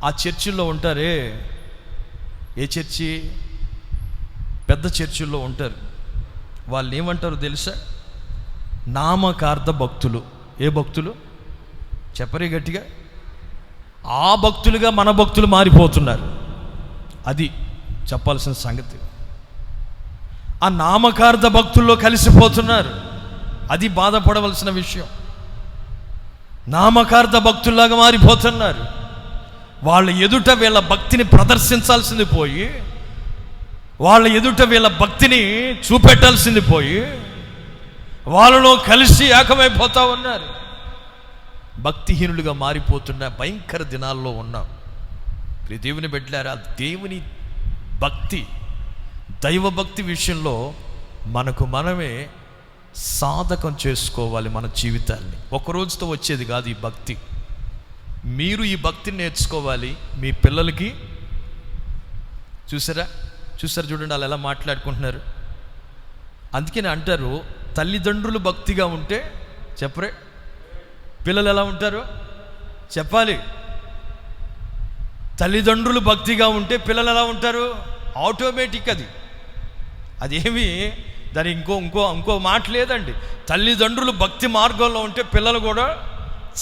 ఆ చర్చిల్లో ఉంటారే. ఏ చర్చి? పెద్ద చర్చిల్లో ఉంటారు. వాళ్ళు ఏమంటారు తెలుసా? నామకార్థ భక్తులు. ఏ భక్తులు చెప్పరే గట్టిగా? ఆ భక్తులుగా మన భక్తులు మారిపోతున్నారు. అది చెప్పాల్సిన సంగతి. ఆ నామకార్థ భక్తుల్లో కలిసిపోతున్నారు. అది బాధపడవలసిన విషయం. నామకార్థ భక్తుల్లాగా మారిపోతున్నారు. వాళ్ళ ఎదుట వీళ్ళ భక్తిని ప్రదర్శించాల్సింది పోయి, వాళ్ళ ఎదుట వీళ్ళ భక్తిని చూపెట్టాల్సింది పోయి, వాళ్ళలో కలిసి ఏకమైపోతా ఉన్నారు. భక్తిహీనులుగా మారిపోతున్న భయంకర దినాల్లో ఉన్నాం. దేవుని బిడ్డలారా, దేవుని భక్తి, దైవభక్తి విషయంలో మనకు మనమే సాధకం చేసుకోవాలి మన జీవితాన్ని. ఒకరోజుతో వచ్చేది కాదు ఈ భక్తి. మీరు ఈ భక్తిని నేర్చుకోవాలి. మీ పిల్లలకి చూసారా చూడండి వాళ్ళు ఎలా మాట్లాడుకుంటున్నారు. అందుకని అంటారు, తల్లిదండ్రులు భక్తిగా ఉంటే చెప్పరే పిల్లలు ఎలా ఉంటారు చెప్పాలి. తల్లిదండ్రులు భక్తిగా ఉంటే పిల్లలు ఎలా ఉంటారు? ఆటోమేటిక్. అదేమి దాని ఇంకో మాట లేదండి. తల్లిదండ్రులు భక్తి మార్గంలో ఉంటే పిల్లలు కూడా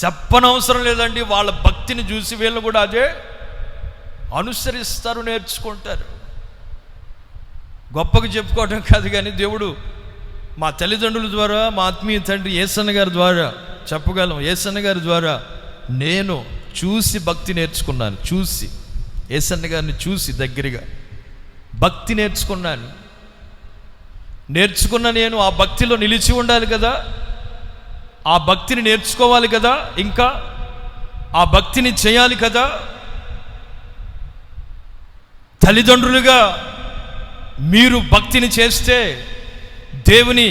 చెప్పనవసరం లేదండి. వాళ్ళ భక్తిని చూసి వీళ్ళు కూడా అదే అనుసరిస్తారు, నేర్చుకుంటారు. గొప్పగా చెప్పుకోవడం కాదు, కానీ దేవుడు మా తల్లిదండ్రుల ద్వారా, మా ఆత్మీయ తండ్రి యేసన్న గారి ద్వారా చెప్పగలం. యేసన్న గారి ద్వారా నేను చూసి భక్తి నేర్చుకున్నాను. యేసన్న గారిని చూసి దగ్గరగా భక్తి నేర్చుకున్నాను. నేను ఆ భక్తిలో నిలిచి ఉండాలి కదా, ఆ భక్తిని నేర్చుకోవాలి కదా, ఇంకా ఆ భక్తిని చేయాలి కదా. తల్లిదండ్రులుగా మీరు భక్తిని చేస్తే, దేవుని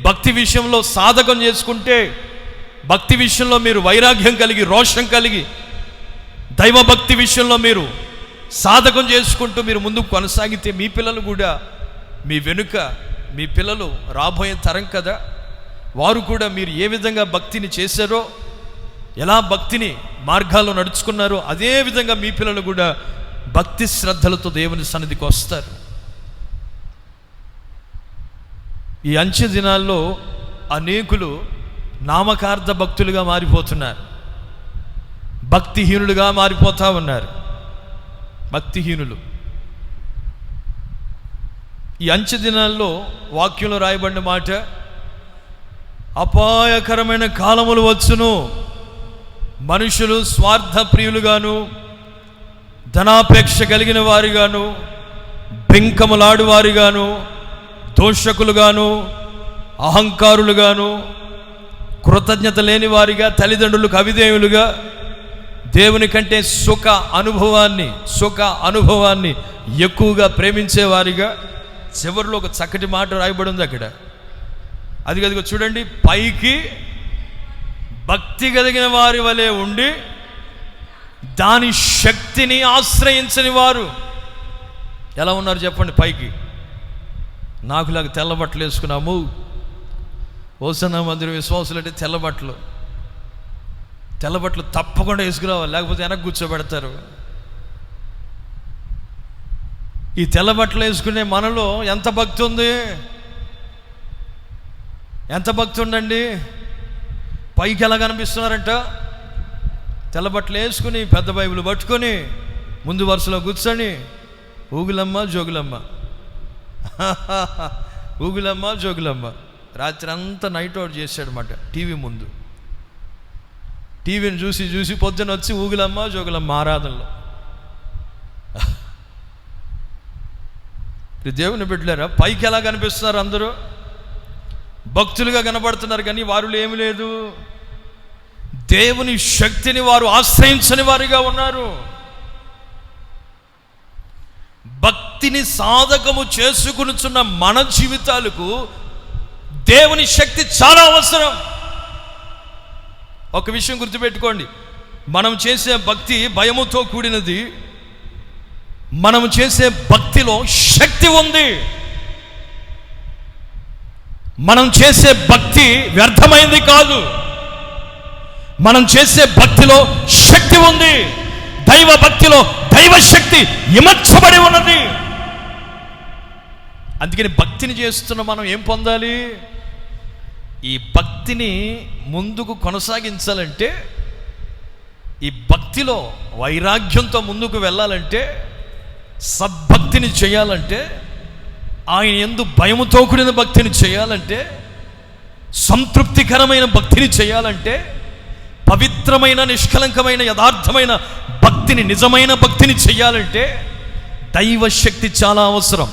భక్తి విషయంలో సాధకం చేసుకుంటే, భక్తి విషయంలో మీరు వైరాగ్యం కలిగి, రోషం కలిగి, దైవభక్తి విషయంలో మీరు సాధకం చేసుకుంటూ మీరు ముందుకు కొనసాగితే మీ పిల్లలు కూడా, మీ వెనుక మీ పిల్లలు రాబోయే తరం కదా, వారు కూడా మీరు ఏ విధంగా భక్తిని చేశారో, ఎలా భక్తిని మార్గాల్లో నడుచుకున్నారో అదే విధంగా మీ పిల్లలు కూడా భక్తి శ్రద్ధలతో దేవుని సన్నిధికి వస్తారు. ఈ అంచె దినాల్లో అనేకులు నామకార్థ భక్తులుగా మారిపోతున్నారు, భక్తిహీనులుగా మారిపోతూ ఉన్నారు. భక్తిహీనులు. ఈ అంచె దినాల్లో వాక్యంలో రాయబడిన మాట, అపాయకరమైన కాలములు వచ్చును, మనుషులు స్వార్థ ప్రియులుగాను, ధనాపేక్ష కలిగిన వారిగాను, బెంకములాడువారిగాను, దోషకులుగాను, అహంకారులుగాను, కృతజ్ఞత లేని వారిగా, తల్లిదండ్రులకు అవిధేయులుగా, దేవుని కంటే సుఖ అనుభవాన్ని ఎక్కువగా ప్రేమించేవారిగా. చివరిలో ఒక చక్కటి మాట రాయబడి ఉంది అక్కడ. అదిగో చూడండి, పైకి భక్తి కలిగిన వారి వలె ఉండి దాని శక్తిని ఆశ్రయించని వారు ఎలా ఉన్నారు చెప్పండి? పైకి నాకులాగా తెల్లబట్టలు వేసుకున్నాము, ఓసన్న మందిరం విశ్వాసులు అంటే తెల్లబట్టలు తప్పకుండా వేసుకురావాలి, లేకపోతే వెనక్కి కూర్చోబెడతారు. ఈ తెల్లబట్టలు వేసుకునే మనలో ఎంత భక్తి ఉంది? ఎంత భక్తి ఉందండి? పైకి ఎలా కనిపిస్తున్నారంట? తెల్లబట్టలు వేసుకుని పెద్ద బైబిల్ పట్టుకొని ముందు వరుసలో కూర్చొని ఊగులమ్మ జోగులమ్మ రాత్రి అంతా నైట్ అవుట్ చేశాడనమాట. టీవీ ముందు టీవీని చూసి పొద్దున వచ్చి ఊగులమ్మ జోగులమ్మ ఆరాధనలో. దేవుని బిడ్డలారా, పైకి ఎలా కనిపిస్తున్నారు? అందరూ భక్తులుగా కనబడుతున్నారు, కానీ వారిలో ఏమి లేదు. దేవుని శక్తిని వారు ఆశ్రయించని వారిగా ఉన్నారు. భక్తిని సాధకము చేసుకునిచున్న మన జీవితాలకు దేవుని శక్తి చాలా అవసరం. ఒక విషయం గుర్తుపెట్టుకోండి, మనం చేసే భక్తి భయముతో కూడినది. మనం చేసే భక్తిలో శక్తి ఉంది. మనం చేసే భక్తి వ్యర్థమైంది కాదు. మనం చేసే భక్తిలో శక్తి ఉంది. దైవ భక్తిలో దైవ శక్తి ఇమర్చబడి ఉన్నది. అందుకని భక్తిని చేస్తున్న మనం ఏం పొందాలి? ఈ భక్తిని ముందుకు కొనసాగించాలంటే, ఈ భక్తిలో వైరాగ్యంతో ముందుకు వెళ్ళాలంటే, సద్భక్తిని చేయాలంటే, ఆయన యందు భయముతో కూడిన భక్తిని చేయాలంటే, సంతృప్తికరమైన భక్తిని చేయాలంటే, పవిత్రమైన నిష్కలంకమైన యథార్థమైన భక్తిని, నిజమైన భక్తిని చేయాలంటే దైవ శక్తి చాలా అవసరం.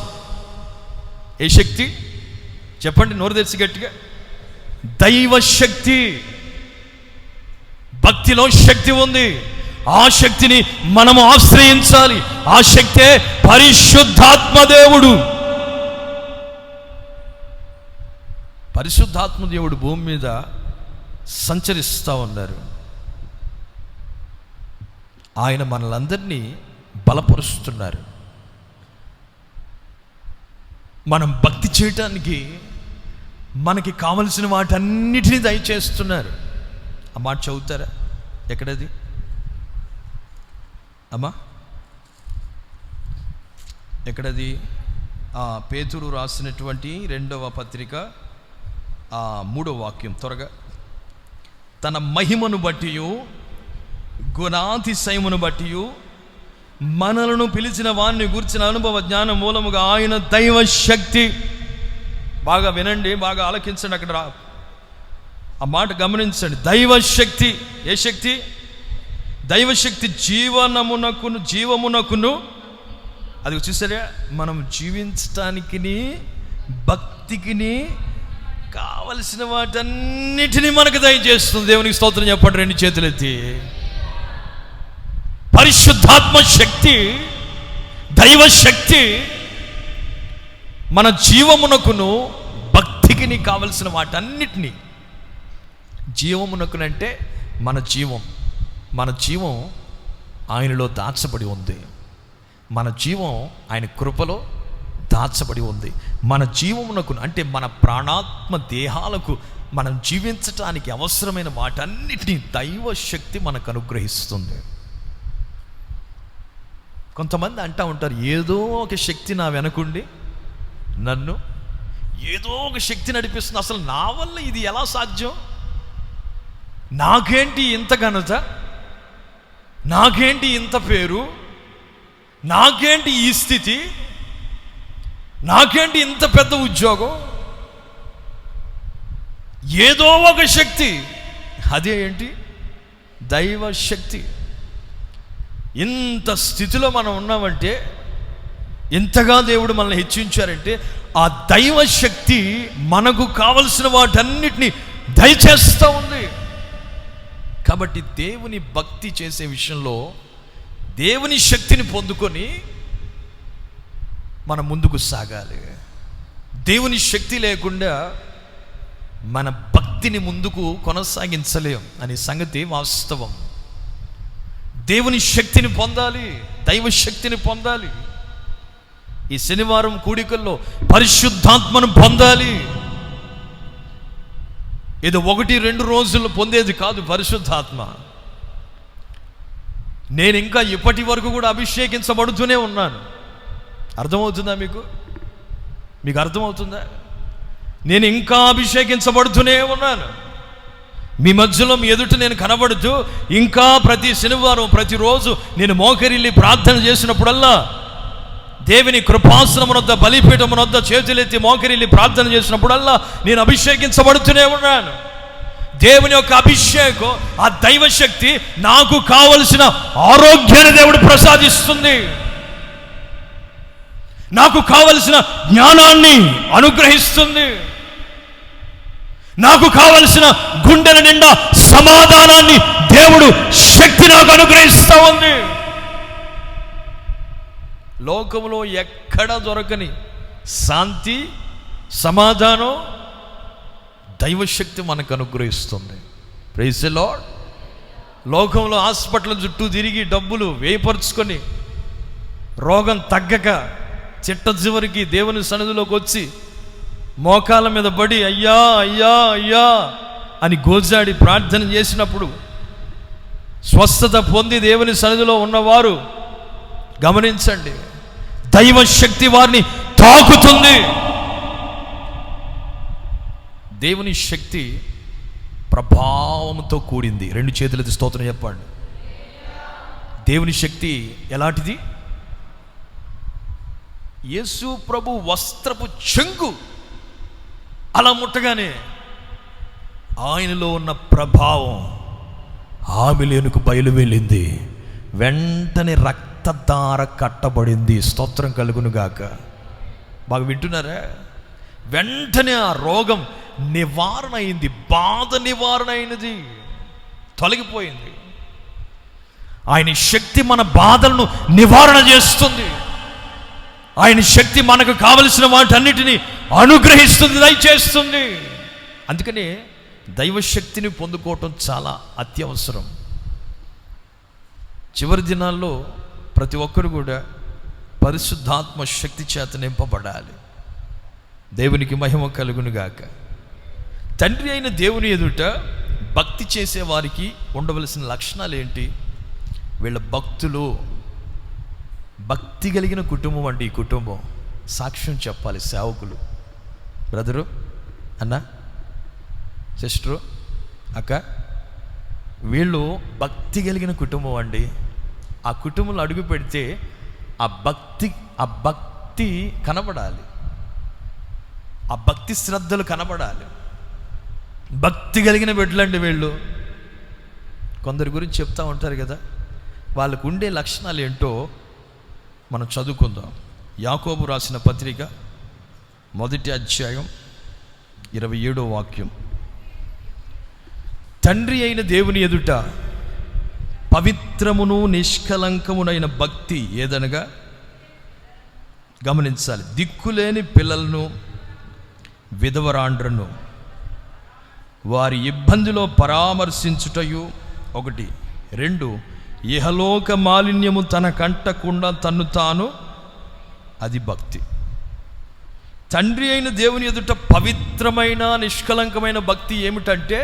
ఏ శక్తి చెప్పండి? నోరు తెరిచి గట్టిగా. దైవ శక్తి. భక్తిలో శక్తి ఉంది. ఆ శక్తిని మనము ఆశ్రయించాలి. ఆ శక్తే పరిశుద్ధాత్మ దేవుడు. పరిశుద్ధాత్మ దేవుడు భూమి మీద సంచరిస్తూ ఉన్నారు. ఆయన మనలందరినీ బలపరుస్తున్నారు. మనం భక్తి చేయటానికి మనకి కావలసిన వాటన్నిటినీ దయచేస్తున్నారు. ఆ మాట చదువుతారా? ఎక్కడది అమ్మా? ఎక్కడది? పేతురు రాసినటువంటి 2వ పత్రిక 3వ వాక్యం త్వరగా. తన మహిమను బట్టియు గుణాతిశయమును బట్టియు మనలను పిలిచిన వారిని గూర్చిన అనుభవ జ్ఞాన మూలముగా ఆయన దైవ శక్తి. బాగా వినండి, బాగా ఆలకించండి. అక్కడ ఆ మాట గమనించండి. దైవ శక్తి. ఏ శక్తి? దైవశక్తి జీవమునకును. అది చూసారా, మనం జీవించటానికి భక్తికి కావలసిన వాటన్నిటినీ మనకు దయచేస్తుంది. దేవునికి స్తోత్రం చెప్పండి, 2 చేతులెత్తి. పరిశుద్ధాత్మ శక్తి, దైవ శక్తి మన జీవమునకును భక్తికి కావలసిన వాటన్నిటినీ. జీవమునకునంటే మన జీవం ఆయనలో దాచబడి ఉంది. మన జీవం ఆయన కృపలో దాచబడి ఉంది. మన జీవమునకు అంటే మన ప్రాణాత్మ దేహాలకు మనం జీవించటానికి అవసరమైన వాటన్నిటినీ దైవ శక్తి మనకు అనుగ్రహిస్తుంది. కొంతమంది అంటూ ఉంటారు, ఏదో ఒక శక్తి నా వెనకుండి నన్ను ఏదో ఒక శక్తి నడిపిస్తుంది, అసలు నా వల్ల ఇది ఎలా సాధ్యం, నాకేంటి ఇంత ఘనత, నాకేంటి ఇంత పేరు, నాకేంటి ఈ స్థితి, నాకేంటి ఇంత పెద్ద ఉద్యోగం. ఏదో ఒక శక్తి, అదే ఏంటి? దైవ శక్తి. ఇంత స్థితిలో మనం ఉన్నామంటే, ఇంతగా దేవుడు మనల్ని హెచ్చించారంటే ఆ దైవ శక్తి మనకు కావలసిన వాటన్నిటినీ దయచేస్తూ ఉంది. కాబట్టి దేవుని భక్తి చేసే విషయంలో దేవుని శక్తిని పొందుకొని మనం ముందుకు సాగాలి. దేవుని శక్తి లేకుండా మన భక్తిని ముందుకు కొనసాగించలేం అనే సంగతి వాస్తవం. దేవుని శక్తిని పొందాలి, దైవ శక్తిని పొందాలి. ఈ శనివారం కూడికల్లో పరిశుద్ధాత్మను పొందాలి. ఏదో 1-2 రోజులు పొందేది కాదు పరిశుద్ధాత్మ. నేను ఇంకా ఇప్పటి వరకు కూడా అభిషేకించబడుతూనే ఉన్నాను. అర్థమవుతుందా మీకు? మీకు అర్థమవుతుందా? నేను ఇంకా అభిషేకించబడుతూనే ఉన్నాను. మీ మధ్యలో మీ ఎదుట నేను కనబడుతూ ఇంకా ప్రతి శనివారం ప్రతిరోజు నేను మోకరిల్లి ప్రార్థన చేసినప్పుడల్లా, దేవుని కృపాసనమునొద్ద బలిపీఠమునొద్ద చేతులెత్తి మోకరిల్లి ప్రార్థన చేసినప్పుడల్లా నేను అభిషేకించబడుతూనే ఉన్నాను. దేవుని యొక్క అభిషేకం, ఆ దైవ శక్తి నాకు కావలసిన ఆరోగ్యాన్ని దేవుడు ప్రసాదిస్తుంది, నాకు కావలసిన జ్ఞానాన్ని అనుగ్రహిస్తుంది, నాకు కావలసిన గుండెల నిండా సమాధానాన్ని దేవుడు శక్తి నాకు అనుగ్రహిస్తూ ఉంది. లోకంలో ఎక్కడ దొరకని శాంతి, సమాధానం దైవశక్తి మనకు అనుగ్రహిస్తుంది. Praise the lord. లోకంలో హాస్పిటల్ చుట్టూ తిరిగి డబ్బులు వేయపరుచుకొని రోగం తగ్గక చిట్ట చివరికి దేవుని సన్నిధిలోకి వచ్చి మోకాళ్ళ మీద పడి అయ్యా అయ్యా అయ్యా అని గోజాడి ప్రార్థన చేసినప్పుడు స్వస్థత పొంది దేవుని సన్నిధిలో ఉన్నవారు గమనించండి, దైవ శక్తి వారిని తాకుతుంది. దేవుని శక్తి ప్రభావంతో కూడింది. 2 చేతులెత్తి స్తోత్రం చెప్పండి. దేవుని శక్తి ఎలాంటిది? యేసు ప్రభు వస్త్రపు చెంగు అలా ముట్టగానే ఆయనలో ఉన్న ప్రభావం ఆమెలేనుకు బయలు వెళ్ళింది. వెంటనే రక్తధార కట్టబడింది. స్తోత్రం కలుగునుగాక. బాగా వింటున్నారా? వెంటనే ఆ రోగం నివారణ అయింది, బాధ నివారణ అయినది, తొలగిపోయింది. ఆయన శక్తి మన బాధలను నివారణ చేస్తుంది. ఆయన శక్తి మనకు కావలసిన వాటన్నిటిని అనుగ్రహిస్తుంది, దయచేస్తుంది. అందుకనే దైవశక్తిని పొందుకోవటం చాలా అత్యవసరం. చివరి దినాల్లో ప్రతి ఒక్కరు కూడా పరిశుద్ధాత్మ శక్తి చేత నింపబడాలి. దేవునికి మహిమ కలుగునుగాక. తండ్రి అయిన దేవుని ఎదుట భక్తి చేసే వారికి ఉండవలసిన లక్షణాలు ఏంటి? వీళ్ళ భక్తులు, భక్తి కలిగిన కుటుంబం అండి. ఈ కుటుంబం సాక్ష్యం చెప్పాలి. సేవకులు, బ్రదరు, అన్న, సిస్టరు, అక్క, వీళ్ళు భక్తి కలిగిన కుటుంబం అండి. ఆ కుటుంబంలో అడుగు పెడితే ఆ భక్తి కనబడాలి, ఆ భక్తి శ్రద్ధలు కనబడాలి. భక్తి కలిగిన బిడ్డలండి వీళ్ళు. కొందరి గురించి చెప్తూ ఉంటారు కదా, వాళ్ళకు ఉండే లక్షణాలు ఏంటో మనం చదువుకుందాం. యాకోబు రాసిన పత్రిక 1వ అధ్యాయం 27వ వాక్యం. తండ్రి అయిన దేవుని ఎదుట పవిత్రమును నిష్కలంకమునైన భక్తి ఏదనగా, గమనించాలి, దిక్కులేని పిల్లలను, విధవరాండ్రను వారి ఇబ్బందిలో పరామర్శించుటయు 1. 2, ఇహలోక మాలిన్యము తన కంటకుండా తన్ను తాను, అది భక్తి. తండ్రి అయిన దేవుని ఎదుట పవిత్రమైన నిష్కలంకమైన భక్తి ఏమిటంటే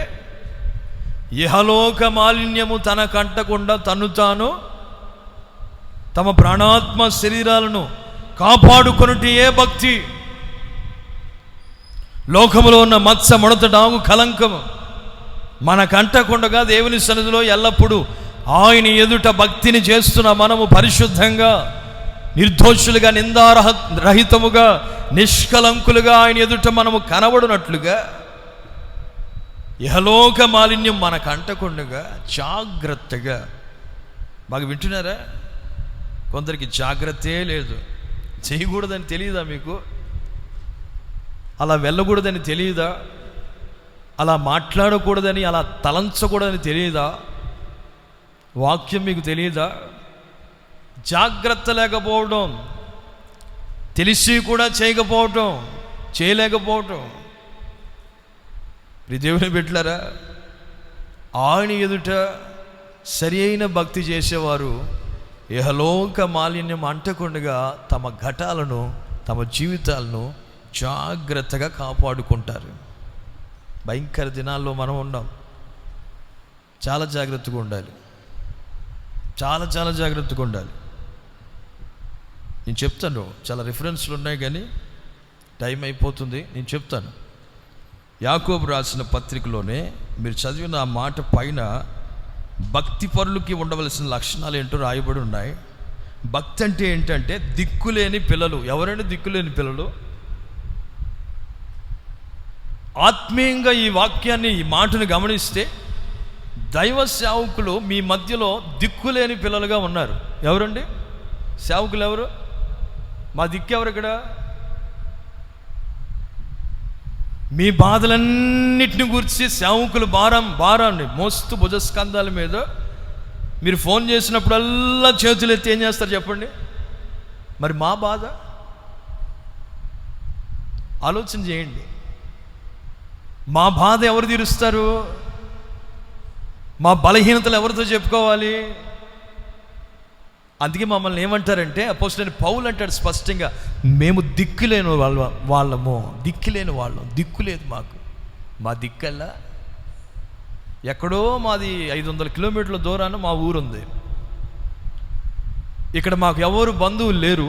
ఇహలోక మాలిన్యము తన కంటకుండా తన్ను తాను తమ ప్రాణాత్మ శరీరాలను కాపాడుకొనుటే భక్తి. లోకములో ఉన్న మత్స ముడత డాగు కలంకము మన కంటకుండగా దేవుని సన్నిధిలో ఎల్లప్పుడూ ఆయన ఎదుట భక్తిని చేస్తున్న మనము పరిశుద్ధంగా, నిర్దోషులుగా, నిందారహితముగా, నిష్కలంకులుగా ఆయన ఎదుట మనము కనబడినట్లుగా ఇహలోక మాలిన్యం మనకు అంటకుండగా జాగ్రత్తగా. బాగా వింటున్నారా? కొందరికి జాగ్రత్తే లేదు. చేయకూడదని తెలియదా మీకు? అలా వెళ్ళకూడదని తెలియదా? అలా మాట్లాడకూడదని, అలా తలంచకూడదని తెలియదా? వాక్యం మీకు తెలియదా? జాగ్రత్త లేకపోవడం, తెలిసి కూడా చేయకపోవటం, చేయలేకపోవటం. దేవుని బిడ్డలారా, ఆయన ఎదుట సరి అయిన భక్తి చేసేవారు ఇహలోక మాలిన్యం అంటకుండగా తమ ఘటాలను, తమ జీవితాలను జాగ్రత్తగా కాపాడుకుంటారు. భయంకర దినాల్లో మనం ఉన్నాం. చాలా జాగ్రత్తగా ఉండాలి. చాలా చాలా జాగ్రత్తగా ఉండాలి. నేను చెప్తాను, చాలా రిఫరెన్స్లు ఉన్నాయి కానీ టైం అయిపోతుంది. నేను చెప్తాను. యాకోబు రాసిన పత్రికలోనే మీరు చదివిన ఆ మాట పైన భక్తి పరులకి ఉండవలసిన లక్షణాలు ఏంటో రాయబడి ఉన్నాయి. భక్తి అంటే ఏంటంటే దిక్కులేని పిల్లలు. ఎవరైనా దిక్కులేని పిల్లలు ఆత్మీయంగా ఈ వాక్యాన్ని, ఈ మాటను గమనిస్తే దైవ సేవకులు మీ మధ్యలో దిక్కులేని పిల్లలుగా ఉన్నారు. ఎవరండి సేవకులు? ఎవరు? మా దిక్కు ఎవరు? ఇక్కడ మీ బాధలన్నిటిని గురించి సేవకులు భారాన్ని మోస్తూ భుజస్కంధాల మీద మీరు ఫోన్ చేసినప్పుడల్లా చేతులు ఎత్తి ఏం చేస్తారు చెప్పండి? మరి మా బాధ ఆలోచన చేయండి. మా బాధ ఎవరు తీరుస్తారు? మా బలహీనతలు ఎవరితో చెప్పుకోవాలి? అందుకే మమ్మల్ని ఏమంటారంటే అపోస్తలుడైన పౌలు అంటాడు స్పష్టంగా, మేము దిక్కులేని వాళ్ళము, దిక్కులేని వాళ్ళం. దిక్కు లేదు మాకు. మా దిక్కల్లా ఎక్కడో మాది 500 కిలోమీటర్ల దూరాన మా ఊరుంది. ఇక్కడ మాకు ఎవరు బంధువులు లేరు.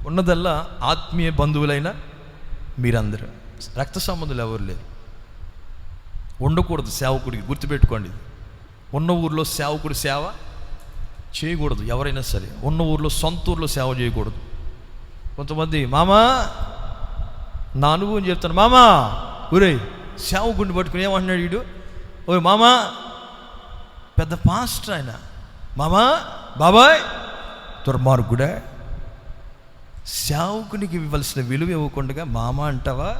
ఉన్నదల్లా ఆత్మీయ బంధువులైన మీరందరూ. రక్త సంబంధులు ఎవరు లేరు. ఉండకూడదు సేవకుడికి. గుర్తుపెట్టుకోండి, ఉన్న ఊర్లో సేవకుడి సేవ చేయకూడదు. ఎవరైనా సరే ఉన్న ఊర్లో, సొంత ఊర్లో సేవ చేయకూడదు. కొంతమంది మామా నా అనుభవం చెప్తాను. మామా ఊరే సేవకుడిని పట్టుకుని ఏమంటున్నాడు వీడు? ఓ మామా పెద్ద పాస్టర్ ఆయన. మామా బాబాయ్ దుర్మార్గుడా. సేవకునికి ఇవ్వాల్సిన విలువ ఇవ్వకుండా మామ అంటావా?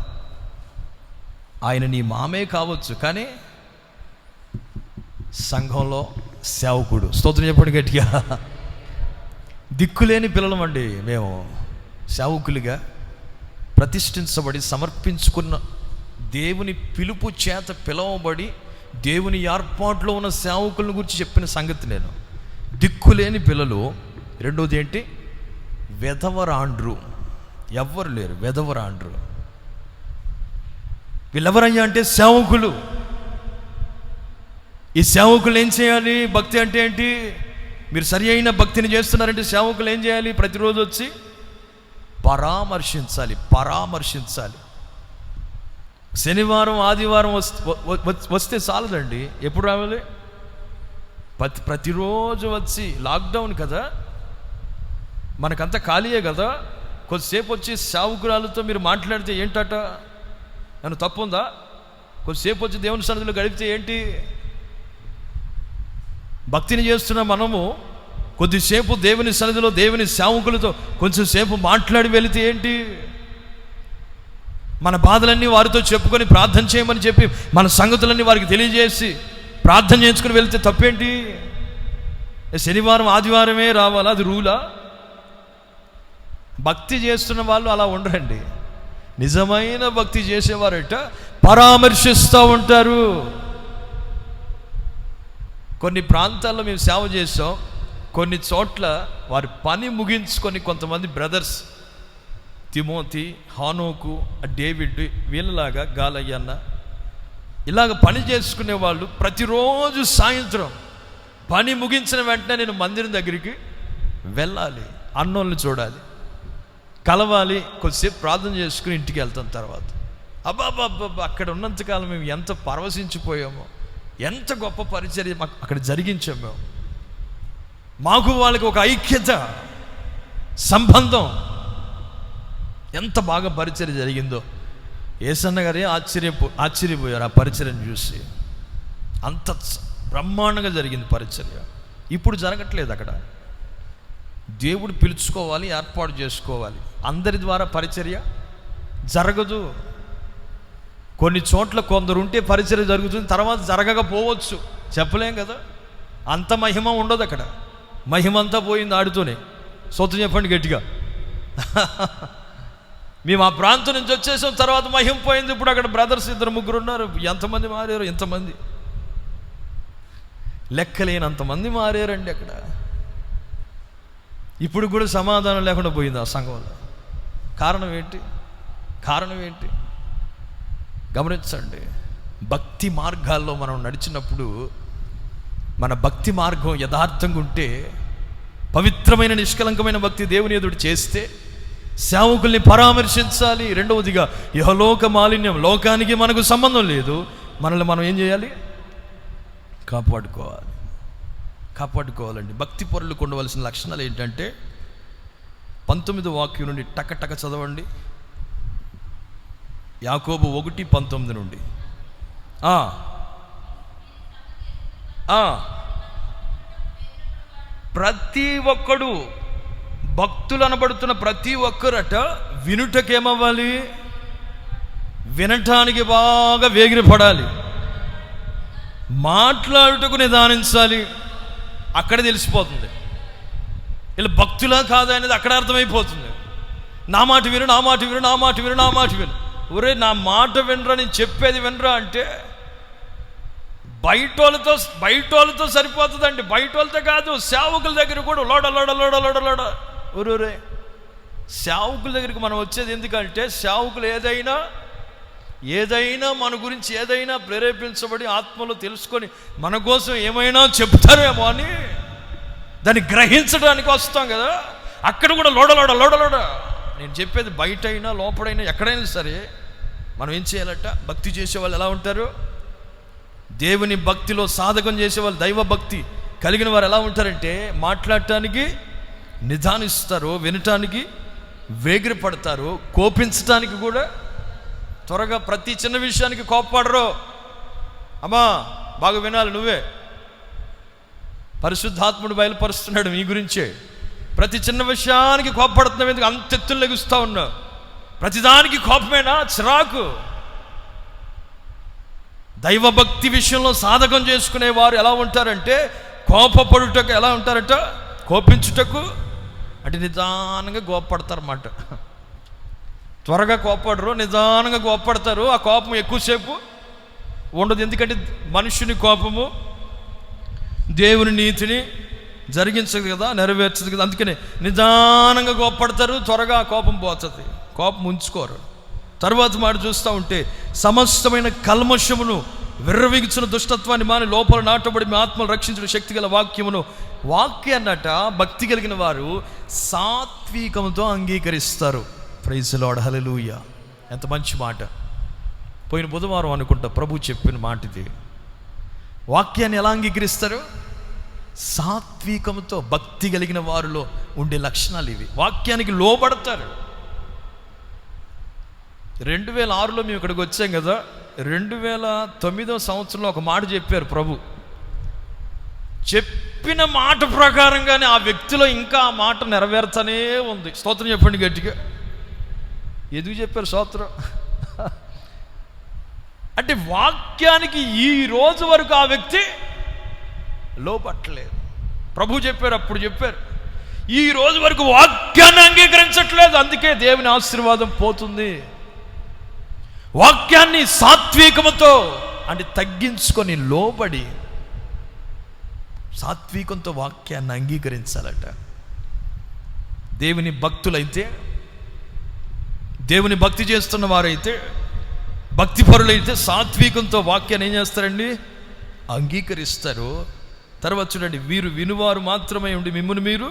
ఆయన నీ మామే కావచ్చు, కానీ సంఘంలో సేవకుడు. స్తోత్రం చెప్పండి గట్టిగా. దిక్కులేని పిల్లలమండి మేము. సేవకులుగా ప్రతిష్ఠించబడి సమర్పించుకున్న, దేవుని పిలుపు చేత పిలవబడి దేవుని ఏర్పాట్లో ఉన్న సేవకులను గురించి చెప్పిన సంగతి నేను. దిక్కులేని పిల్లలు. రెండోది ఏంటి? వెధవరాండ్రు. ఎవ్వరు లేరు, వెధవరాండ్రు. వీళ్ళెవరయ్యా అంటే సేవకులు. ఈ సేవకులు ఏం చేయాలి? భక్తి అంటే ఏంటి? మీరు సరి అయిన భక్తిని చేస్తున్నారంటే సేవకులు ఏం చేయాలి? ప్రతిరోజు వచ్చి పరామర్శించాలి. శనివారం ఆదివారం వస్తే చాలదండి. ఎప్పుడు రావాలి? ప్రతిరోజు వచ్చి. లాక్డౌన్ కదా, మనకంతా ఖాళీయే కదా. కొద్దిసేపు వచ్చి సేవకురాలతో మీరు మాట్లాడితే ఏంటట? నన్ను తప్పు ఉందా? కొద్దిసేపు వచ్చి దేవుని సన్నిధిలో గడిపితే ఏంటి? భక్తిని చేస్తున్న మనము కొద్దిసేపు దేవుని సన్నిధిలో, దేవుని సేవకులతో కొంచెంసేపు మాట్లాడి వెళితే ఏంటి? మన బాధలన్నీ వారితో చెప్పుకొని ప్రార్థన చేయమని చెప్పి మన సంగతులన్నీ వారికి తెలియజేసి ప్రార్థన చేయించుకుని వెళితే తప్పేంటి? శనివారం ఆదివారమే రావాలా? అది రూలా? భక్తి చేస్తున్న వాళ్ళు అలా ఉండరండి. నిజమైన భక్తి చేసేవారట పరామర్శిస్తూ ఉంటారు. కొన్ని ప్రాంతాల్లో మేము సేవ చేసాం. కొన్ని చోట్ల వారి పని ముగించుకొని కొంతమంది బ్రదర్స్, తిమోతి, హానోకు, డేవిడ్, వీళ్ళలాగా గాలయ్యన్న ఇలాగ పని చేసుకునే వాళ్ళు ప్రతిరోజు సాయంత్రం పని ముగించిన వెంటనే నేను మందిరం దగ్గరికి వెళ్ళాలి, అన్నోళ్ళని చూడాలి, కలవాలి, కొద్దిసేపు ప్రార్థన చేసుకుని ఇంటికి వెళ్తాం. తర్వాత అబ్బాబ్బాబ్బా అక్కడ ఉన్నంతకాలం మేము ఎంత పరవశించిపోయామో, ఎంత గొప్ప పరిచర్య మాకు అక్కడ జరిగించాం. మాకు వాళ్ళకి ఒక ఐక్యత, సంబంధం, ఎంత బాగా పరిచర్య జరిగిందో. యేసన్న గారే ఆశ్చర్యపోయారు ఆ పరిచర్యను చూసి. అంత బ్రహ్మాండంగా జరిగింది పరిచర్య. ఇప్పుడు జరగట్లేదు. అక్కడ దేవుడు పిలుచుకోవాలి, ఏర్పాటు చేసుకోవాలి. అందరి ద్వారా పరిచర్య జరగదు. కొన్ని చోట్ల కొందరు ఉంటే పరిచర్య జరుగుతుంది, తర్వాత జరగకపోవచ్చు, చెప్పలేం కదా. అంత మహిమ ఉండదు అక్కడ. మహిమ అంతా పోయింది ఆడుతూనే. సొత్తు చెప్పండి గట్టిగా. మేము ఆ ప్రాంతం నుంచి వచ్చేసాం, తర్వాత మహిమ పోయింది. ఇప్పుడు అక్కడ బ్రదర్స్ 2-3 ఉన్నారు. ఎంతమంది మారారు, ఎంతమంది లెక్కలేనంతమంది మారారండి అక్కడ. ఇప్పుడు కూడా సమాధానం లేకుండా పోయింది ఆ సంఘంలో. కారణం ఏంటి? గమనించండి. భక్తి మార్గాల్లో మనం నడిచినప్పుడు, మన భక్తి మార్గం యథార్థంగా ఉంటే, పవిత్రమైన నిష్కలంకమైన భక్తి దేవుని ఎదుటి చేస్తే, సేవకుల్ని పరామర్శించాలి. రెండవదిగా ఇహలోక మాలిన్యం, లోకానికి మనకు సంబంధం లేదు. మనల్ని మనం ఏం చేయాలి? కాపాడుకోవాలండి. భక్తి పరులకు ఉండవలసిన లక్షణాలు ఏంటంటే, 19వ వాక్యం నుండి టక చదవండి. యాకోబు 1:19 నుండి. ప్రతి ఒక్కడు, భక్తులు అనబడుతున్న ప్రతి ఒక్కరట వినుటకేమవ్వాలి? వినటానికి బాగా వేగిరపడాలి, మాట్లాడుటకు నిదానించాలి. అక్కడ తెలిసిపోతుంది వీళ్ళు భక్తులా కాదా అనేది అక్కడ అర్థమైపోతుంది. నా మాట విను. ఒరే, నా మాట వినరా, నేను చెప్పేది వినరా అంటే బయటోళ్ళతో సరిపోతుందండి. బయటోళ్ళతో కాదు, సేవకుల దగ్గర కూడా లోడ. ఒరే, సేవకుల దగ్గరికి మనం వచ్చేది ఎందుకంటే, సేవకులు ఏదైనా మన గురించి ఏదైనా ప్రేరేపించబడి ఆత్మలో తెలుసుకొని మన కోసం ఏమైనా చెప్తారేమో అని దాన్ని గ్రహించడానికి వస్తాం కదా. అక్కడ కూడా లోడ. నేను చెప్పేది బయట అయినా లోపడైనా ఎక్కడైనా సరే మనం ఏం చేయాలట? భక్తి చేసేవాళ్ళు ఎలా ఉంటారు? దేవుని భక్తిలో సాధకం చేసేవాళ్ళు, దైవ భక్తి కలిగిన వారు ఎలా ఉంటారంటే, మాట్లాడటానికి నిదానిస్తారు, వినటానికి వేగిరపడతారు, కోపించటానికి కూడా త్వరగా, ప్రతి చిన్న విషయానికి కోప్పడరు. అమ్మా బాగా వినాలి, నువ్వే పరిశుద్ధాత్ముడు బయలుపరుస్తున్నాడు మీ గురించే. ప్రతి చిన్న విషయానికి కోప్పడుతున్నావు, ఎందుకు అంత ఎత్తులు లెగుస్తూ ఉన్నావు? ప్రతిదానికి కోపమేనా? చిరాకు. దైవభక్తి విషయంలో సాధకం చేసుకునే వారు ఎలా ఉంటారంటే, కోపపడుటకు ఎలా ఉంటారట? కోపించుటకు అంటే నిదానంగా కోపడతారన్నమాట. త్వరగా కోపడరు, నిదానంగా కోపడతారు. ఆ కోపం ఎక్కువసేపు ఉండదు. ఎందుకంటే మనుషుని కోపము దేవుని నీతిని జరిగించదు కదా, నెరవేర్చదు కదా. అందుకనే నిదానంగా కోపడతారు, త్వరగా కోపం పోతుంది. కోపం ఉంచుకోరు. తర్వాత మాట చూస్తూ ఉంటే, సమస్తమైన కల్మషమును విర్రవీగుచున్న దుష్టత్వాన్ని మాని లోపల నాటబడి మీ ఆత్మలు రక్షించిన శక్తి గల వాక్యాన్నట భక్తి కలిగిన వారు సాత్వికంతో అంగీకరిస్తారు. ప్రైజ్ లార్డ్, హల్లెలూయా. ఎంత మంచి మాట. పోయిన బుధవారం అనుకుంటా ప్రభు చెప్పిన మాట ఇది. వాక్యాన్ని ఎలా అంగీకరిస్తారు? సాత్వికంతో. భక్తి కలిగిన వారిలో ఉండే లక్షణాలు ఇవి. వాక్యానికి లోబడతారు. 2006లో మేము ఇక్కడికి వచ్చాం కదా. 2009వ సంవత్సరంలో ఒక మాట చెప్పారు ప్రభు. చెప్పిన మాట ప్రకారంగానే ఆ వ్యక్తిలో ఇంకా ఆ మాట నెరవేర్చనే ఉంది. స్తోత్రం చెప్పండి గట్టిగా. ఎందుకు చెప్పారు స్తోత్రం? అంటే వాక్యానికి ఈ రోజు వరకు ఆ వ్యక్తి లోపట్టలేదు. ప్రభు చెప్పారు, అప్పుడు చెప్పారు, ఈ రోజు వరకు వాక్యాన్ని అంగీకరించట్లేదు. అందుకే దేవుని ఆశీర్వాదం పోతుంది. వాక్యాన్ని సాత్వికముతో అంటే తగ్గించుకొని లోబడి సాత్వికంతో వాక్యాన్ని అంగీకరించాలట. దేవుని భక్తులైతే, దేవుని భక్తి చేస్తున్న వారైతే, భక్తిపరులైతే సాత్వికంతో వాక్యాన్ని ఏం చేస్తారండి? అంగీకరిస్తారు. తర్వాత చూడండి, వీరు వినువారు మాత్రమే ఉండి మిమ్మును మీరు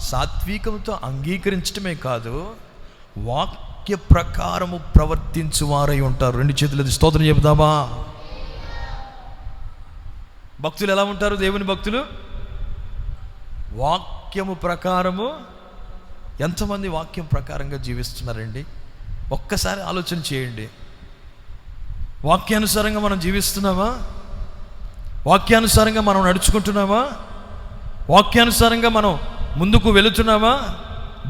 సాత్వికంతో అంగీకరించడమే కాదు, వాక్య ప్రకారము ప్రవర్తించువారై ఉంటారు. 2 చేతులది స్తోత్రం చెబుదామా? భక్తులు ఎలా ఉంటారు? దేవుని భక్తులు వాక్యము ప్రకారము. ఎంతమంది వాక్యం ప్రకారంగా జీవిస్తున్నారండి? ఒక్కసారి ఆలోచన చేయండి. వాక్యానుసారంగా మనం జీవిస్తున్నామా? వాక్యానుసారంగా మనం నడుచుకుంటున్నామా? వాక్యానుసారంగా మనం ముందుకు వెళుతున్నామా?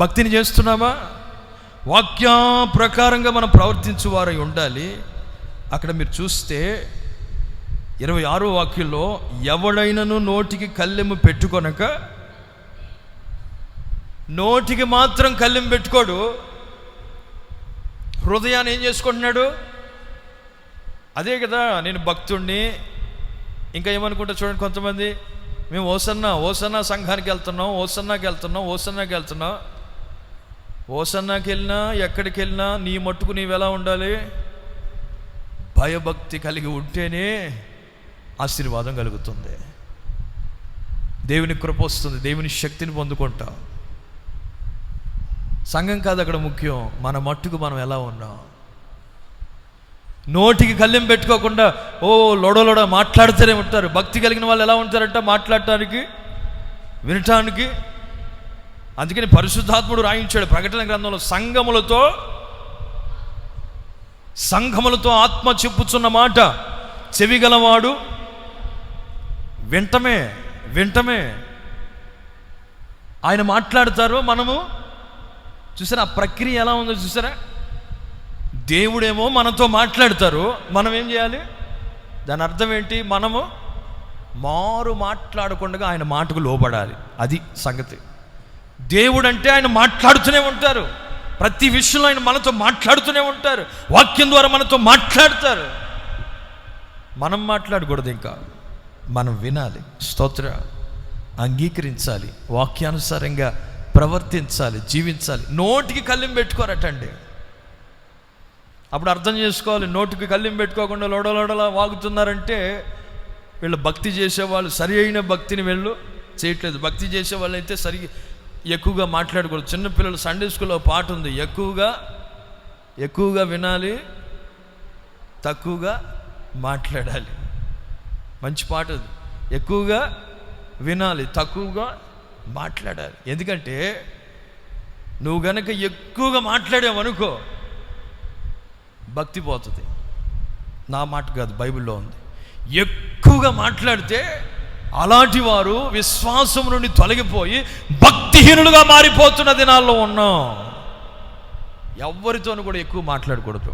భక్తిని చేస్తున్నామా? వాక్య ప్రకారంగా మనం ప్రవర్తించువారై ఉండాలి. అక్కడ మీరు చూస్తే 26వ వాక్యంలో, ఎవడైనను నోటికి కళ్ళెము పెట్టుకొనక, నోటికి మాత్రం కళ్ళెము పెట్టుకోడు, హృదయాన్ని ఏం చేసుకుంటున్నాడు? అదే కదా, నేను భక్తుడిని. ఇంకా ఏమనుకుంటా చూడండి, కొంతమంది మేము ఓసన్నా సంఘానికి వెళ్తున్నాం, ఓసన్నాకి వెళ్తున్నాం. ఓసన్నాకి వెళ్ళినా ఎక్కడికి వెళ్ళినా నీ మట్టుకు నీవెలా ఉండాలి? భయభక్తి కలిగి ఉంటేనే ఆశీర్వాదం కలుగుతుంది, దేవుని కృప వస్తుంది, దేవుని శక్తిని పొందుకుంటాం. సంఘం కాదు అక్కడ ముఖ్యం, మన మట్టుకు మనం ఎలా ఉన్నాం. నోటికి కళ్ళెం పెట్టుకోకుండా లోడలోడ మాట్లాడుతూనే ఉంటారు. భక్తి కలిగిన వాళ్ళు ఎలా ఉంటారంట? మాట్లాడటానికి, వినటానికి. అందుకని పరిశుద్ధాత్ముడు రాయించాడు ప్రకటన గ్రంథంలో, సంఘములతో ఆత్మ చెప్పుచున్న మాట చెవిగలవాడు వింటమే. ఆయన మాట్లాడతారు, మనము చూసారా ఆ ప్రక్రియ ఎలా ఉందో చూసారా? దేవుడేమో మనతో మాట్లాడతారు, మనం ఏం చేయాలి? దాని అర్థం ఏంటి? మనము మాట్లాడకుండా ఆయన మాటకు లోబడాలి. అది సంగతి. దేవుడు అంటే ఆయన మాట్లాడుతూనే ఉంటారు, ప్రతి విషయంలో ఆయన మనతో మాట్లాడుతూనే ఉంటారు, వాక్యం ద్వారా మనతో మాట్లాడతారు. మనం మాట్లాడకూడదు, ఇంకా మనం వినాలి. స్తోత్ర, అంగీకరించాలి, వాక్యానుసారంగా ప్రవర్తించాలి, జీవించాలి. నోటికి కళ్ళెం పెట్టుకోరటండి. అప్పుడు అర్థం చేసుకోవాలి, నోటికి కళ్ళెం పెట్టుకోకుండా లోడలోడలా వాగుతున్నారంటే వీళ్ళు భక్తి చేసేవాళ్ళు సరి అయిన భక్తిని వీళ్ళు చేయట్లేదు. భక్తి చేసేవాళ్ళు అయితే ఎక్కువగా మాట్లాడకూడదు. చిన్నపిల్లలు సండే స్కూల్లో పాట ఉంది, ఎక్కువగా వినాలి, తక్కువగా మాట్లాడాలి. మంచి పాట అది. ఎక్కువగా వినాలి, తక్కువగా మాట్లాడాలి. ఎందుకంటే నువ్వు గనక ఎక్కువగా మాట్లాడావనుకో భక్తి పోతుంది. నా మాట కాదు, బైబిల్లో ఉంది. ఎక్కువగా మాట్లాడితే అలాంటి వారు విశ్వాసం నుండి తొలగిపోయి భక్తిహీనులుగా మారిపోతున్న దినాల్లో ఉన్నాం. ఎవరితోనూ కూడా ఎక్కువ మాట్లాడకూడదు.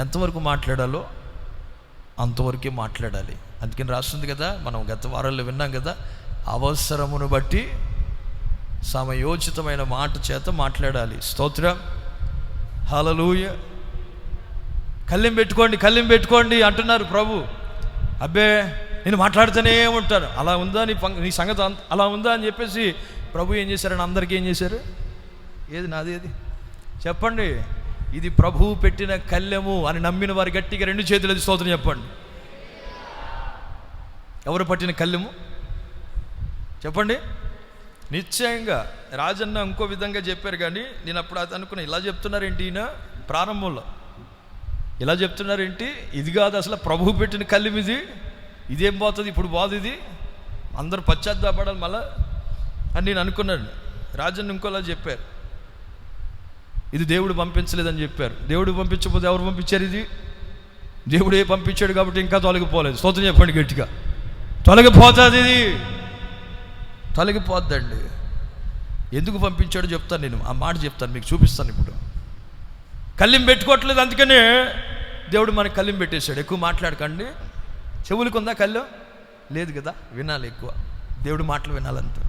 ఎంతవరకు మాట్లాడాలో అంతవరకే మాట్లాడాలి. అందుకని రాస్తుంది కదా, మనం గత వారాల్లో విన్నాం కదా, అవసరమును బట్టి సమయోచితమైన మాట చేత మాట్లాడాలి. స్తోత్రం, హల్లెలూయా. కళ్ళెం పెట్టుకోండి అంటున్నారు ప్రభు. అబ్బే నేను మాట్లాడుతూనే ఉంటాను, అలా ఉందా నీ సంగతి, అలా ఉందా అని చెప్పేసి ప్రభు ఏం చేశారని అందరికీ ఏం చేశారు? ఏది నాది చెప్పండి, ఇది ప్రభువు పెట్టిన కళ్ళెము అని నమ్మిన వారి గట్టిగా 2 చేతులది స్తోత్రం చెప్పండి. ఎవరు పట్టిన కళ్ళెము చెప్పండి? నిశ్చయంగా రాజన్న ఇంకో విధంగా చెప్పారు, కానీ నేను అప్పుడు అది అనుకున్నా, ఇలా చెప్తున్నారేంటి ఈయన ప్రారంభంలో, ఇలా చెప్తున్నారేంటి? ఇది కాదు అసలు ప్రభువు పెట్టిన కళ్ళెం ఇదేం పోతుంది ఇప్పుడు, బాదు ఇది, అందరూ పశ్చాత్తాపడాలి మళ్ళా అని నేను అనుకున్నాను. రాజన్న ఇంకోలా చెప్పారు, ఇది దేవుడు పంపించలేదని చెప్పారు. దేవుడు పంపించకపోతే ఎవరు పంపించారు? ఇది దేవుడే పంపించాడు కాబట్టి ఇంకా తొలగిపోలేదు. స్తోత్రం చెప్పండి గట్టిగా. తొలగిపోతుంది, ఇది తొలగిపోద్దండి. ఎందుకు పంపించాడో చెప్తాను, నేను ఆ మాట చెప్తాను, మీకు చూపిస్తాను. ఇప్పుడు కళ్ళెం పెట్టుకోవట్లేదు, అందుకనే దేవుడు మనకి కళ్ళెం పెట్టేశాడు. ఎక్కువ మాట్లాడకండి. చెవులకు ఉందా కళ్ళెం? లేదు కదా, వినాలి ఎక్కువ, దేవుడు మాటలు వినాలంతా.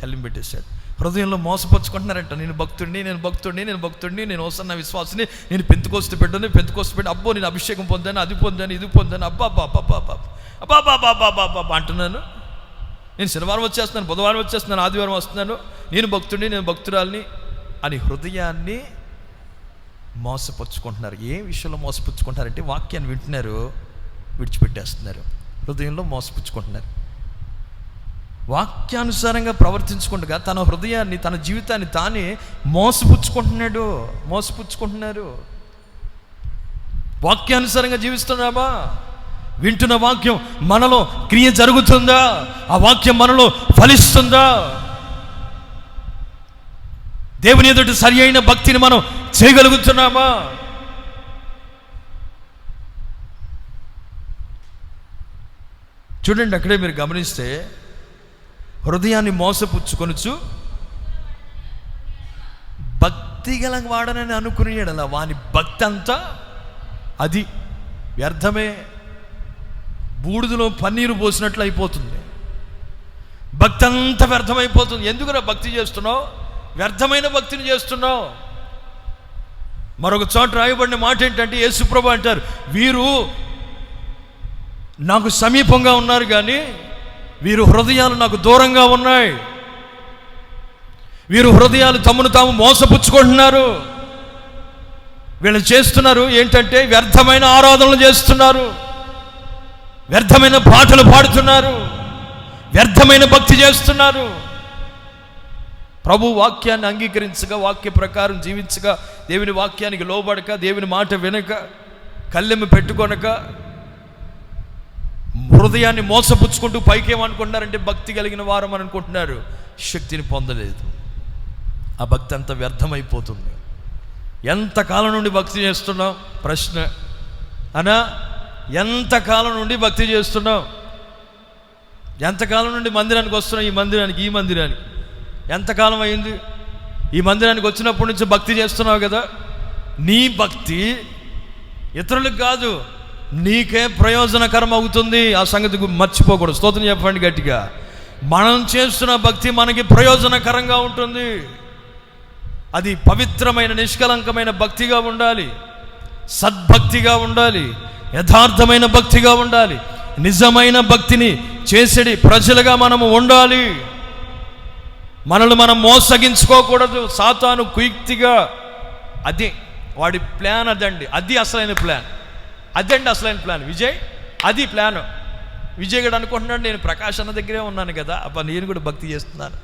కళ్ళెం పెట్టేశాడు. హృదయంలో మోసపరుచుకుంటున్నారంట. నేను భక్తుడిని, నేను భక్తుడిని, నేను భక్తుడిని, నేను హోసన్న విశ్వాసిని, నేను పెంతుకోస్తు పెట్టాను, పెంతుకోస్తు పెట్టి, అబ్బో నేను అభిషేకం పొందాను, అది పొందాను, ఇది పొందాను, అబ్బా అంటున్నాను. నేను శనివారం వచ్చేస్తున్నాను, బుధవారం వచ్చేస్తున్నాను, ఆదివారం వస్తున్నాను, నేను భక్తుడిని, నేను భక్తురాలిని అని హృదయాన్ని మోసపరుచుకుంటున్నారు. ఏ విషయంలో మోసపుచ్చుకుంటారంటే వాక్యాన్ని వింటున్నారు, విడిచిపెట్టేస్తున్నారు. హృదయంలో మోసపుచ్చుకుంటున్నారు. వాక్యానుసారంగా ప్రవర్తించుకుంటగా తన హృదయాన్ని, తన జీవితాన్ని తానే మోసపుచ్చుకుంటున్నారు. వాక్యానుసారంగా జీవిస్తున్నామా? వింటున్న వాక్యం మనలో క్రియ జరుగుతుందా? ఆ వాక్యం మనలో ఫలిస్తుందా? దేవుని ఎదుట సరి అయిన భక్తిని మనం చేయగలుగుతున్నామా? చూడండి, అక్కడే మీరు గమనిస్తే హృదయాన్ని మోసపుచ్చుకొనుచు భక్తి గల వాడనని అనుకునేడు. అలా వాని భక్తి అంతా అది వ్యర్థమే, బూడిదలో పన్నీరు పోసినట్లు అయిపోతుంది. భక్తి అంతా వ్యర్థమైపోతుంది. ఎందుకురా భక్తి చేస్తున్నావు? వ్యర్థమైన భక్తిని చేస్తున్నావు. మరొక చోట రాయబడిన మాట ఏంటంటే, యేసుప్రభు అంటారు, వీరు నాకు సమీపంగా ఉన్నారు కానీ వీరు హృదయాలు నాకు దూరంగా ఉన్నాయి. వీరు హృదయాలు తమను తాము మోసపుచ్చుకుంటున్నారు. వీళ్ళు చేస్తున్నారు ఏంటంటే వ్యర్థమైన ఆరాధనలు చేస్తున్నారు, వ్యర్థమైన పాటలు పాడుతున్నారు, వ్యర్థమైన భక్తి చేస్తున్నారు. ప్రభు వాక్యాన్ని అంగీకరించగా, వాక్య ప్రకారం జీవించగా, దేవుని వాక్యానికి లోబడక, దేవుని మాట వినక, కళ్ళెమ్మ పెట్టుకొనక, హృదయాన్ని మోసపుచ్చుకుంటూ పైకి ఏమనుకుంటున్నారంటే భక్తి కలిగిన వారం అని అనుకుంటున్నారు. శక్తిని పొందలేదు. ఆ భక్తి అంతా వ్యర్థమైపోతుంది. ఎంతకాలం నుండి భక్తి చేస్తున్నాం? ప్రశ్న అనా, ఎంతకాలం నుండి భక్తి చేస్తున్నాం? ఎంతకాలం నుండి మందిరానికి వస్తున్నాం? ఈ మందిరానికి ఎంతకాలం అయింది? ఈ మందిరానికి వచ్చినప్పటి నుంచి భక్తి చేస్తున్నావు కదా. నీ భక్తి ఇతరులకు కాదు, నీకే ప్రయోజనకరం అవుతుంది. ఆ సంగతి మర్చిపోకూడదు. స్తోత్రం చెప్పండి గట్టిగా. మనం చేస్తున్న భక్తి మనకి ప్రయోజనకరంగా ఉంటుంది. అది పవిత్రమైన, నిష్కలంకమైన భక్తిగా ఉండాలి, సద్భక్తిగా ఉండాలి, యథార్థమైన భక్తిగా ఉండాలి, నిజమైన భక్తిని చేసేది ప్రజలుగా మనము ఉండాలి. మనల్ని మనం మోసగించుకోకూడదు. సాతాను కుయుక్తిగా, అదే వాడి ప్లాన్, అది అసలైన ప్లాన్. అసలైన ప్లాన్ విజయ్. అది ప్లాన్. విజయ్ గడు అనుకుంటున్నాడు, నేను ప్రకాష్ అన్న దగ్గరే ఉన్నాను కదా, అబ్బా నేను కూడా భక్తి చేస్తున్నాను,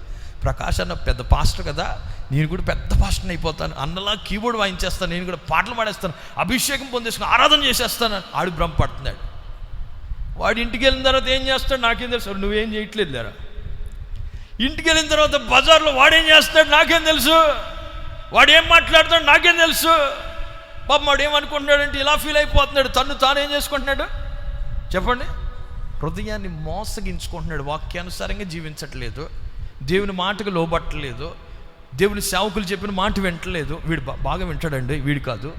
ప్రకాష్ అన్న పెద్ద పాస్టర్ కదా, నేను కూడా పెద్ద పాస్టర్ని అయిపోతాను, అన్నలా కీబోర్డ్ వాయించేస్తాను, నేను కూడా పాటలు పాడేస్తాను, అభిషేకం పొందేసుకుని ఆరాధన చేసేస్తాను. ఆడు భ్రమపడుతున్నాడు. వాడు ఇంటికి వెళ్ళిన తర్వాత ఏం చేస్తాడు నాకేం తెలుసు? నువ్వేం చేయట్లేదు లేరా. ఇంటికి వెళ్ళిన తర్వాత బజార్లో వాడేం చేస్తాడు నాకేం తెలుసు? వాడేం మాట్లాడుతాడు నాకేం తెలుసు? పాపం వాడు ఏమనుకుంటున్నాడంటే ఇలా ఫీల్ అయిపోతున్నాడు. తను తానేం చేసుకుంటున్నాడు చెప్పండి? హృదయాన్ని మోసగించుకుంటున్నాడు. వాక్యానుసారంగా జీవించట్లేదు, దేవుని మాటకు లోబట్టలేదు, దేవుని సేవకులు చెప్పిన మాట వింటలేదు. వీడు బాగా వింటాడండి, వీడు కాదు.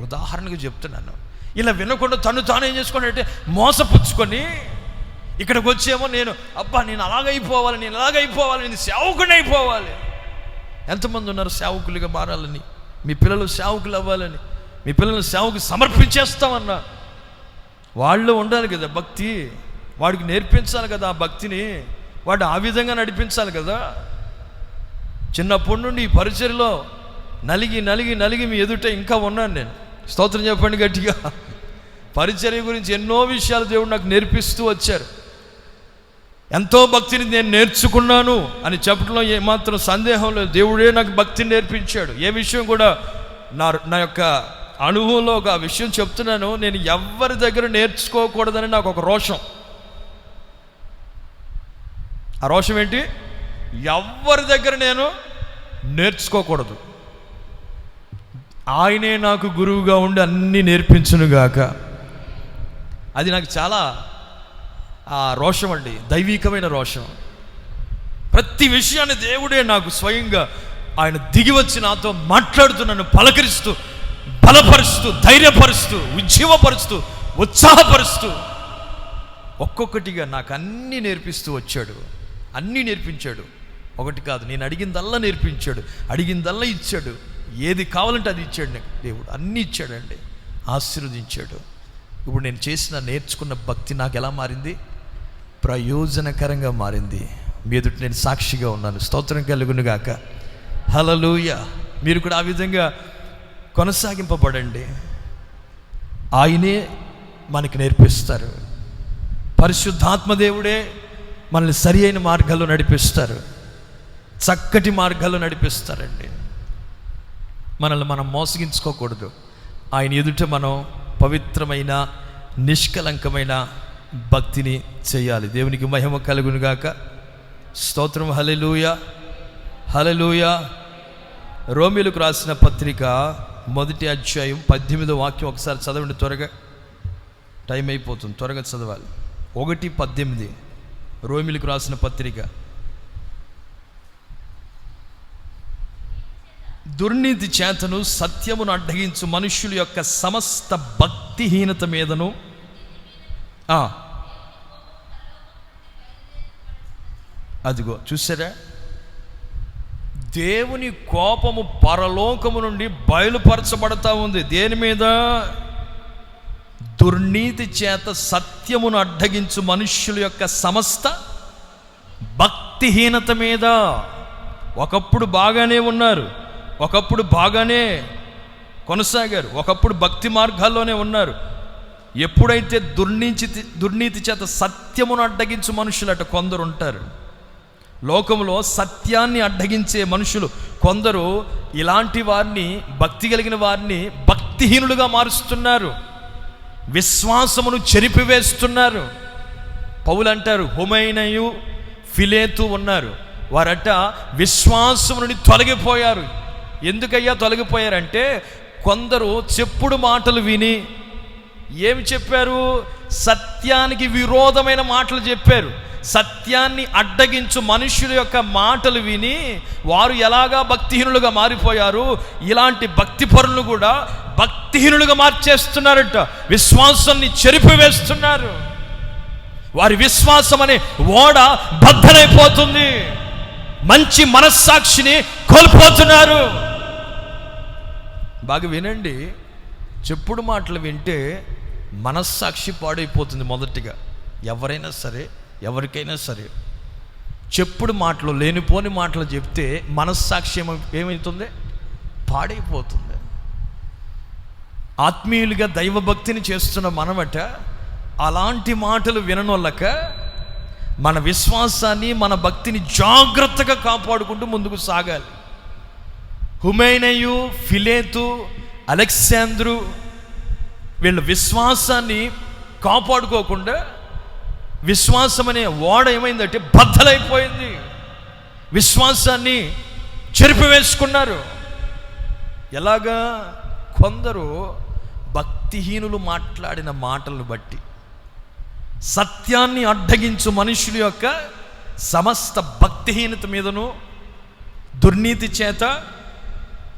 ఉదాహరణకు చెప్తున్నాను. ఇలా వినకుండా తను తానేం చేసుకున్నాడంటే మోసపుచ్చుకొని ఇక్కడికి వచ్చేమో నేను అలాగైపోవాలి, నేను సేవకుని అయిపోవాలి. ఎంతమంది ఉన్నారు సేవకులుగా మారాలని, మీ పిల్లలు సేవకులు అవ్వాలని, మీ పిల్లలు సేవకు సమర్పించేస్తామన్నా వాళ్ళు ఉండాలి కదా భక్తి. వాడికి నేర్పించాలి కదా ఆ భక్తిని, వాడు ఆ విధంగా నడిపించాలి కదా. చిన్నప్పటి నుండి ఈ పరిచర్యలో నలిగి మీ ఎదుట ఇంకా ఉన్నాను నేను. స్తోత్రం చెప్పండి గట్టిగా. పరిచర్య గురించి ఎన్నో విషయాలు దేవుడు నాకు నేర్పిస్తూ వచ్చారు. ఎంతో భక్తిని నేను నేర్చుకున్నాను అని చెప్పడంలో ఏమాత్రం సందేహం లేదు. దేవుడే నాకు భక్తిని నేర్పించాడు. ఏ విషయం కూడా నా యొక్క అనుభవంలో ఒక విషయం చెప్తున్నాను. నేను ఎవరి దగ్గర నేర్చుకోకూడదని నాకు ఒక రోషం. ఆ రోషం ఏంటి? ఎవరి దగ్గర నేను నేర్చుకోకూడదు, ఆయనే నాకు గురువుగా ఉండి అన్నీ నేర్పించునుగాక. అది నాకు చాలా రోషం అండి, దైవికమైన రోషం. ప్రతి విషయాన్ని దేవుడే నాకు స్వయంగా ఆయన దిగి వచ్చి నాతో మాట్లాడుతూ, నన్ను పలకరిస్తూ, బలపరుస్తూ, ధైర్యపరుస్తూ, ఉజ్జీవపరుస్తూ, ఉత్సాహపరుస్తూ ఒక్కొక్కటిగా నాకు అన్నీ నేర్పిస్తూ వచ్చాడు, అన్నీ నేర్పించాడు. ఒకటి కాదు, నేను అడిగిందల్లా నేర్పించాడు, అడిగిందల్లా ఇచ్చాడు, ఏది కావాలంటే అది ఇచ్చాడు నాకు దేవుడు, అన్నీ ఇచ్చాడండి, ఆశీర్వదించాడు. ఇప్పుడు నేను నేర్చుకున్న భక్తి నాకు ఎలా మారింది? ప్రయోజనకరంగా మారింది. మీ ఎదుట నేను సాక్షిగా ఉన్నాను. స్తోత్రం కలుగును గాక. హల్లెలూయా. మీరు కూడా ఆ విధంగా కొనసాగింపబడండి. ఆయనే మనకి నేర్పిస్తారు. పరిశుద్ధాత్మ దేవుడే మనల్ని సరి అయిన మార్గాల్లో నడిపిస్తారు, చక్కటి మార్గాల్లో నడిపిస్తారండి. మనల్ని మనం మోసగించుకోకూడదు. ఆయన ఎదుట మనం పవిత్రమైన నిష్కలంకమైన భక్తిని చేయాలి. దేవునికి మహిమ కలుగును గాక. స్తోత్రం. హల్లెలూయా, హల్లెలూయా. రోమీయులకు రాసిన పత్రిక 1వ అధ్యాయం 18వ వాక్యం ఒకసారి చదవండి త్వరగా, టైం అయిపోతుంది, త్వరగా చదవాలి. 1:18 రోమీయులకు రాసిన పత్రిక. దుర్నీతి చేతను సత్యమును అడ్డగించు మనుష్యుల యొక్క సమస్త భక్తిహీనత మీదను అదిగో చూసారా, దేవుని కోపము పరలోకము నుండి బయలుపరచబడతా ఉంది. దేని మీద? దుర్నీతి చేత సత్యమును అడ్డగించు మనుష్యుల యొక్క సమస్త భక్తిహీనత మీద. ఒకప్పుడు బాగానే ఉన్నారు, ఒకప్పుడు బాగానే కొనసాగారు, ఒకప్పుడు భక్తి మార్గాల్లోనే ఉన్నారు. ఎప్పుడైతే దుర్నీతి చేత సత్యమును అడ్డగించు మనుషులట కొందరు ఉంటారు. లోకంలో సత్యాన్ని అడ్డగించే మనుషులు కొందరు ఇలాంటి వారిని, భక్తి కలిగిన వారిని భక్తిహీనులుగా మారుస్తున్నారు, విశ్వాసమును చెరిపివేస్తున్నారు. పౌలు అంటారు, హుమైనయు ఫిలేతు ఉన్నారు, వారట విశ్వాసము నుండి తొలగిపోయారు. ఎందుకయ్యా తొలగిపోయారంటే, కొందరు చెప్పుడు మాటలు విని ఏమి చెప్పారు? సత్యానికి విరోధమైన మాటలు చెప్పారు. సత్యాన్ని అడ్డగించు మనుష్యుల యొక్క మాటలు విని వారు ఎలాగా భక్తిహీనులుగా మారిపోయారు. ఇలాంటి భక్తి పరులను కూడా భక్తిహీనులుగా మార్చేస్తున్నారట, విశ్వాసాన్ని చెరిపివేస్తున్నారు. వారి విశ్వాసం అనే ఓడ బద్దలైపోతుంది, మంచి మనస్సాక్షిని కోల్పోతున్నారు. బాగా వినండి, చెప్పుడు మాటలు వింటే మనస్సాక్షి పాడైపోతుంది. మొదటిగా ఎవరైనా సరే, ఎవరికైనా సరే చెప్పుడు మాటలు, లేనిపోని మాటలు చెప్తే మనస్సాక్షి ఏమవుతుంది? పాడైపోతుంది. ఆత్మీయులుగా దైవభక్తిని చేస్తున్న మనమట అలాంటి మాటలు విననోళ్ళక మన విశ్వాసాన్ని, మన భక్తిని జాగ్రత్తగా కాపాడుకుంటూ ముందుకు సాగాలి. హుమైనయు, ఫిలేతు, అలెగ్జాంద్రు వీళ్ళ విశ్వాసాన్ని కాపాడుకోకుండా విశ్వాసం అనే ఓడ ఏమైందంటే బద్దలైపోయింది, విశ్వాసాన్ని చెరిపివేసుకున్నారు. ఎలాగా? కొందరు భక్తిహీనులు మాట్లాడిన మాటలను బట్టి, సత్యాన్ని అడ్డగించు మనుషుల యొక్క సమస్త భక్తిహీనత మీదను,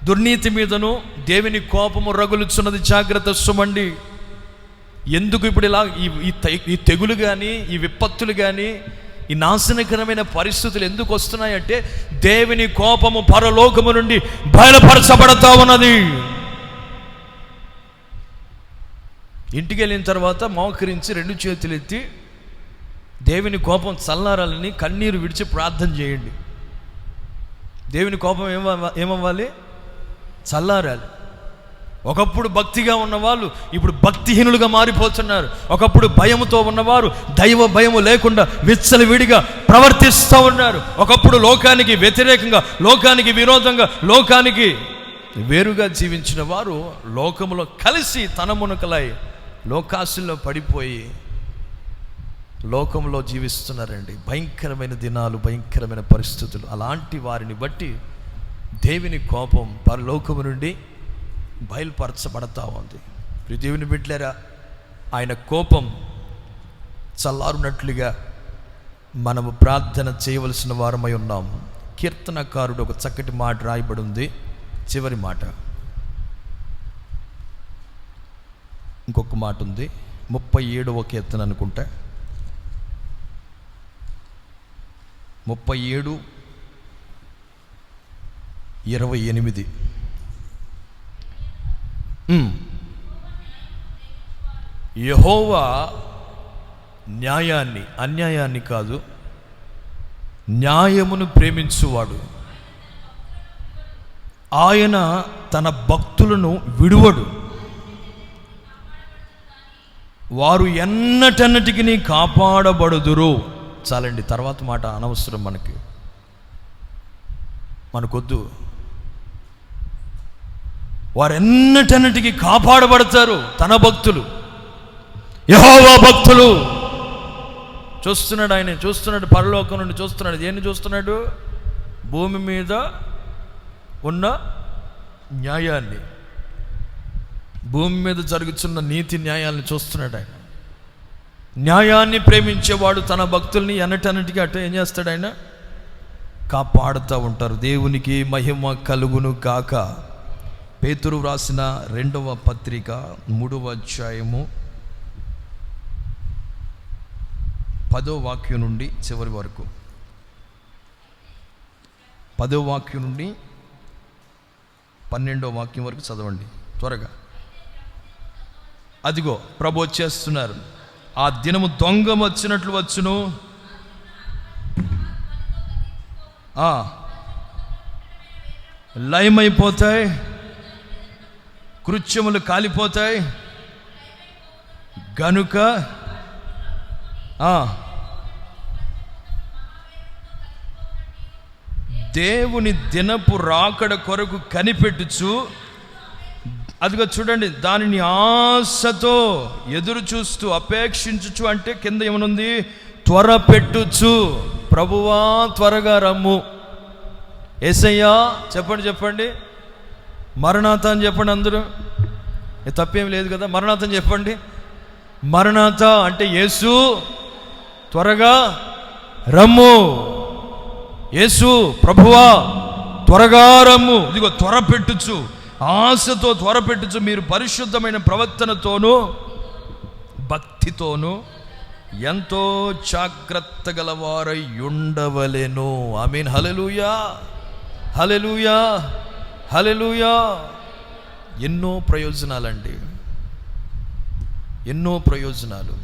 దుర్నీతి మీదను దేవుని కోపము రగులుచున్నది. జాగ్రత్త సుమండి. ఎందుకు ఇప్పుడు ఇలా ఈ తెగులు కానీ, ఈ విపత్తులు కానీ, ఈ నాశనకరమైన పరిస్థితులు ఎందుకు వస్తున్నాయంటే, దేవుని కోపము పరలోకము నుండి బయలుపరచబడతా ఉన్నది. ఇంటికి వెళ్ళిన తర్వాత మోకరించి 2 చేతులు ఎత్తి దేవుని కోపం చల్లారాలని కన్నీరు విడిచి ప్రార్థన చేయండి. దేవుని కోపం ఏమవ్వాలి? చల్లారాలి. ఒకప్పుడు భక్తిగా ఉన్నవాళ్ళు ఇప్పుడు భక్తిహీనులుగా మారిపోతున్నారు. ఒకప్పుడు భయముతో ఉన్నవారు దైవ భయము లేకుండా విచ్చలవిడిగా ప్రవర్తిస్తూ ఉన్నారు. ఒకప్పుడు లోకానికి వ్యతిరేకంగా, లోకానికి విరోధంగా, లోకానికి వేరుగా జీవించిన వారు లోకములో కలిసి తనమునకలై లోకాశల్లో పడిపోయి లోకంలో జీవిస్తున్నారండి. భయంకరమైన దినాలు, భయంకరమైన పరిస్థితులు. అలాంటి వారిని బట్టి దేవుని కోపం పరలోకము నుండి బయలుపరచబడతా ఉంది. దేవుని బిడ్డలారా, ఆయన కోపం చల్లారునట్లుగా మనము ప్రార్థన చేయవలసిన వారమై ఉన్నాము. కీర్తనకారుడు ఒక చక్కటి మాట రాయబడి ఉంది, చివరి మాట. ఇంకొక మాట ఉంది, 37వ కీర్తన అనుకుంటా, 37 28. యెహోవా న్యాయాన్ని, అన్యాయాన్ని కాదు, న్యాయమును ప్రేమించువాడు. ఆయన తన భక్తులను విడువడు. వారు ఎన్నటన్నటికి కాపాడబడుదురు. చాలండి, తర్వాత మాట అనవసరం, మనకొద్దు. వారెన్నటన్నిటికీ కాపాడబడతారు తన భక్తులు, యెహోవా భక్తులు. చూస్తున్నాడు, ఆయన చూస్తున్నాడు, పరలోకం నుండి చూస్తున్నాడు. దేన్ని చూస్తున్నాడు? భూమి మీద ఉన్న న్యాయాన్ని, భూమి మీద జరుగుతున్న నీతి న్యాయాన్ని చూస్తున్నాడు ఆయన. న్యాయాన్ని ప్రేమించేవాడు తన భక్తుల్ని ఎన్నటన్నిటికీ అట్ట ఏం చేస్తాడు? ఆయన కాపాడుతూ ఉంటారు. దేవునికి మహిమ కలుగును గాక. పేతురు వ్రాసిన 2వ పత్రిక 3వ అధ్యాయము 10వ వాక్యం నుండి చివరి వరకు, 10వ వాక్యం నుండి 12వ వాక్యం వరకు చదవండి త్వరగా. అదిగో ప్రభు వచ్చేస్తున్నారు. ఆ దినము దొంగ వచ్చినట్లు వచ్చును. లయమైపోతాయి, కృత్యములు కాలిపోతాయి గనుక దేవుని దినపు రాకడ కొరకు కనిపెట్టుచు, అదిగో చూడండి, దానిని ఆశతో ఎదురు చూస్తూ అపేక్షించుచు, అంటే కింద ఏమనుంది? త్వర పెట్టుచు. ప్రభువా త్వరగా రమ్ము. యేసయ్యా చెప్పండి, మరణాత అని చెప్పండి అందరూ. తప్పేం లేదు కదా, మరణాత అని చెప్పండి. మరణాత అంటే యేసు త్వరగా రమ్ము. యేసు ప్రభువా త్వరగా రమ్ము. ఇదిగో త్వర పెట్టుచు, ఆశతో త్వర పెట్టుచు. మీరు పరిశుద్ధమైన ప్రవర్తనతోనూ భక్తితోనూ ఎంతో జాగ్రత్త గలవారై ఉండవలెను. ఆమేన్. హల్లెలూయా, హల్లెలూయా, హల్లెలూయా. ఎన్నో ప్రయోజనాలండి, ఎన్నో ప్రయోజనాలు.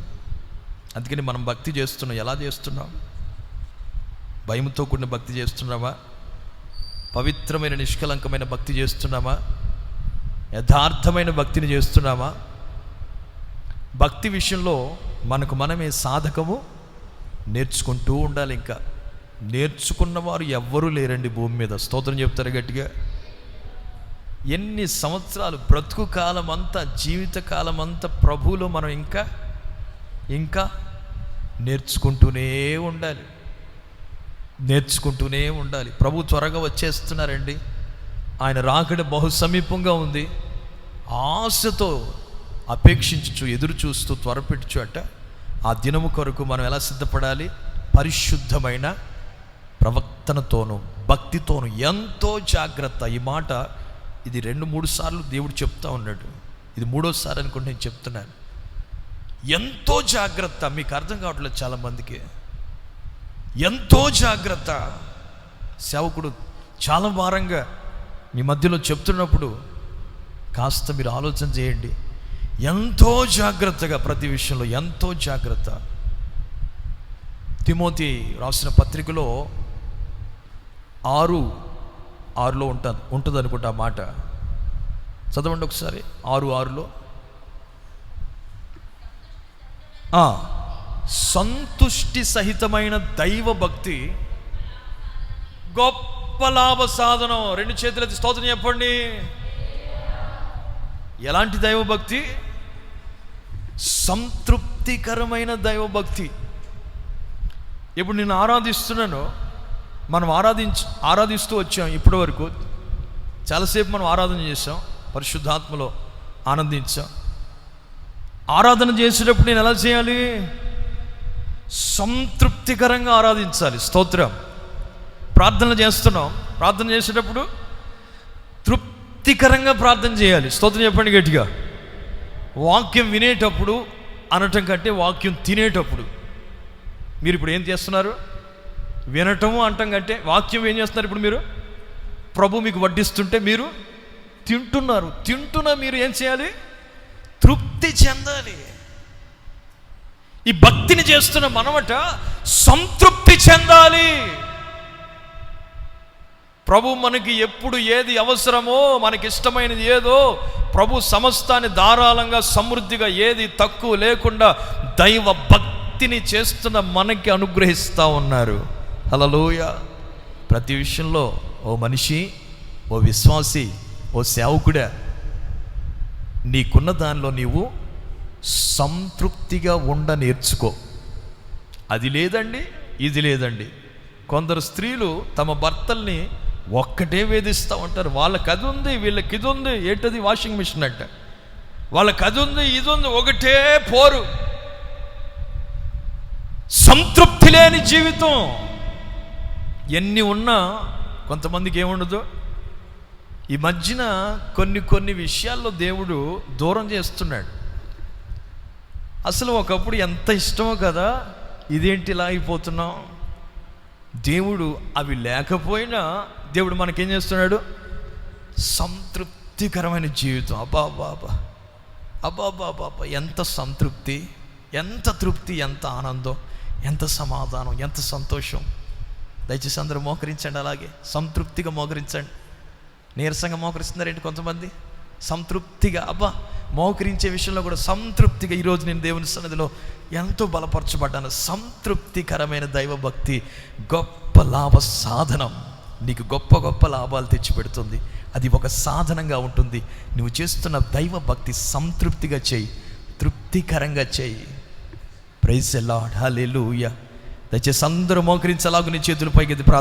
అందుకని మనం భక్తి చేస్తున్నాం. ఎలా చేస్తున్నాం? భయంతో కూడిన భక్తి చేస్తున్నామా? పవిత్రమైన నిష్కలంకమైన భక్తి చేస్తున్నామా? యథార్థమైన భక్తిని చేస్తున్నామా? భక్తి విషయంలో మనకు మనమే సాధకము నేర్చుకుంటూ ఉండాలి. ఇంకా నేర్చుకున్నవారు ఎవ్వరూ లేరండి భూమి మీద. స్తోత్రం చెప్తారు గట్టిగా. ఎన్ని సంవత్సరాలు, బ్రతుకు కాలం అంతా, జీవిత కాలం అంతా ప్రభువులో మనం ఇంకా నేర్చుకుంటూనే ఉండాలి, నేర్చుకుంటూనే ఉండాలి. ప్రభు త్వరగా వచ్చేస్తున్నారండి. ఆయన రాకడ బహు సమీపంగా ఉంది. ఆశతో అపేక్షించు, ఎదురు చూస్తూ త్వరపెట్టుచు అట. ఆ దినము కొరకు మనం ఎలా సిద్ధపడాలి? పరిశుద్ధమైన ప్రవర్తనతోనూ భక్తితోనూ ఎంతో జాగ్రత్త. ఈ మాట ఇది 2-3 సార్లు దేవుడు చెప్తా ఉన్నాడు. ఇది 3వసారి అనుకుంటే నేను చెప్తున్నాను. ఎంతో జాగ్రత్త. మీకు అర్థం కావట్లేదు చాలామందికి. ఎంతో జాగ్రత్త. సేవకుడు చాలా భారంగా మీ మధ్యలో చెప్తున్నప్పుడు కాస్త మీరు ఆలోచన చేయండి. ఎంతో జాగ్రత్తగా, ప్రతి విషయంలో ఎంతో జాగ్రత్త. తిమోతి రాసిన పత్రికలో 6:6లో ఉంటుంది అనుకుంటా ఆ మాట. చదవండి ఒకసారి. 6:6లో సంతుష్టి సహితమైన దైవ భక్తి గొప్ప లాభ సాధనం. 2 చేతులెత్తి స్తోత్రం చెప్పండి. ఎలాంటి దైవభక్తి? సంతృప్తికరమైన దైవభక్తి. ఇప్పుడు నేను ఆరాధిస్తున్నాను, మనం ఆరాధిస్తూ వచ్చాం. ఇప్పటి వరకు చాలాసేపు మనం ఆరాధన చేసాం, పరిశుద్ధాత్మలో ఆనందించాం. ఆరాధన చేసేటప్పుడు నేను ఎలా చేయాలి? సంతృప్తికరంగా ఆరాధించాలి. స్తోత్రం. ప్రార్థన చేస్తున్నాం, ప్రార్థన చేసేటప్పుడు తృప్తికరంగా ప్రార్థన చేయాలి. స్తోత్రం చెప్పండి గట్టిగా. వాక్యం వినేటప్పుడు అనటం కంటే వాక్యం తినేటప్పుడు. మీరు ఇప్పుడు ఏం చేస్తున్నారు? వినటము అంటాం కంటే వాక్యం ఏం చేస్తున్నారు ఇప్పుడు? మీరు ప్రభు మీకు వడ్డిస్తుంటే మీరు తింటున్నా మీరు ఏం చేయాలి? తృప్తి చెందాలి. ఈ భక్తిని చేస్తున్న మనమట సంతృప్తి చెందాలి. ప్రభు మనకి ఎప్పుడు ఏది అవసరమో, మనకి ఇష్టమైనది ఏదో ప్రభు సమస్తాన్ని ధారాళంగా సమృద్ధిగా ఏది తక్కువ లేకుండా దైవ భక్తిని చేస్తున్న మనకి అనుగ్రహిస్తూ ఉన్నారు. హల్లెలూయా. ప్రతి విషయంలో ఓ మనిషి, ఓ విశ్వాసి, ఓ సేవకుడా, నీకున్న దానిలో నీవు సంతృప్తిగా ఉండ నేర్చుకో. అది లేదండి, ఇది లేదండి. కొందరు స్త్రీలు తమ భర్తల్ని ఒక్కటే వేధిస్తూ ఉంటారు. వాళ్ళకి అది ఉంది, వీళ్ళకి ఇది ఉంది. ఏంటది? వాషింగ్ మిషన్ అంట. వాళ్ళకి అది ఉంది, ఇది ఉంది, ఒకటే పోరు. సంతృప్తి లేని జీవితం. ఎన్ని ఉన్నా కొంతమందికి ఏముండదు. ఈ మధ్యన కొన్ని విషయాల్లో దేవుడు దూరం చేస్తున్నాడు. అసలు ఒకప్పుడు ఎంత ఇష్టమో కదా, ఇదేంటి ఇలా అయిపోతున్నాం. దేవుడు అవి లేకపోయినా దేవుడు మనకేం చేస్తున్నాడు? సంతృప్తికరమైన జీవితం. అబ్బా, ఎంత సంతృప్తి, ఎంత తృప్తి, ఎంత ఆనందం, ఎంత సమాధానం, ఎంత సంతోషం. దయచేసి అందరూ మోకరించండి. అలాగే సంతృప్తిగా మోకరించండి. నీరసంగా మోకరిస్తున్నారేంటి కొంతమంది? సంతృప్తిగా, మోకరించే విషయంలో కూడా సంతృప్తిగా. ఈరోజు నేను దేవుని సన్నిధిలో ఎంతో బలపరచబడ్డాను. సంతృప్తికరమైన దైవభక్తి గొప్ప లాభ సాధనం. నీకు గొప్ప లాభాలు తెచ్చిపెడుతుంది. అది ఒక సాధనంగా ఉంటుంది. నువ్వు చేస్తున్న దైవభక్తి సంతృప్తిగా చేయి, తృప్తికరంగా చేయి. Praise the lord. హల్లెలూయా. దయచేసి అందరూ మోకరించలాగు నీ చేతులు పైకి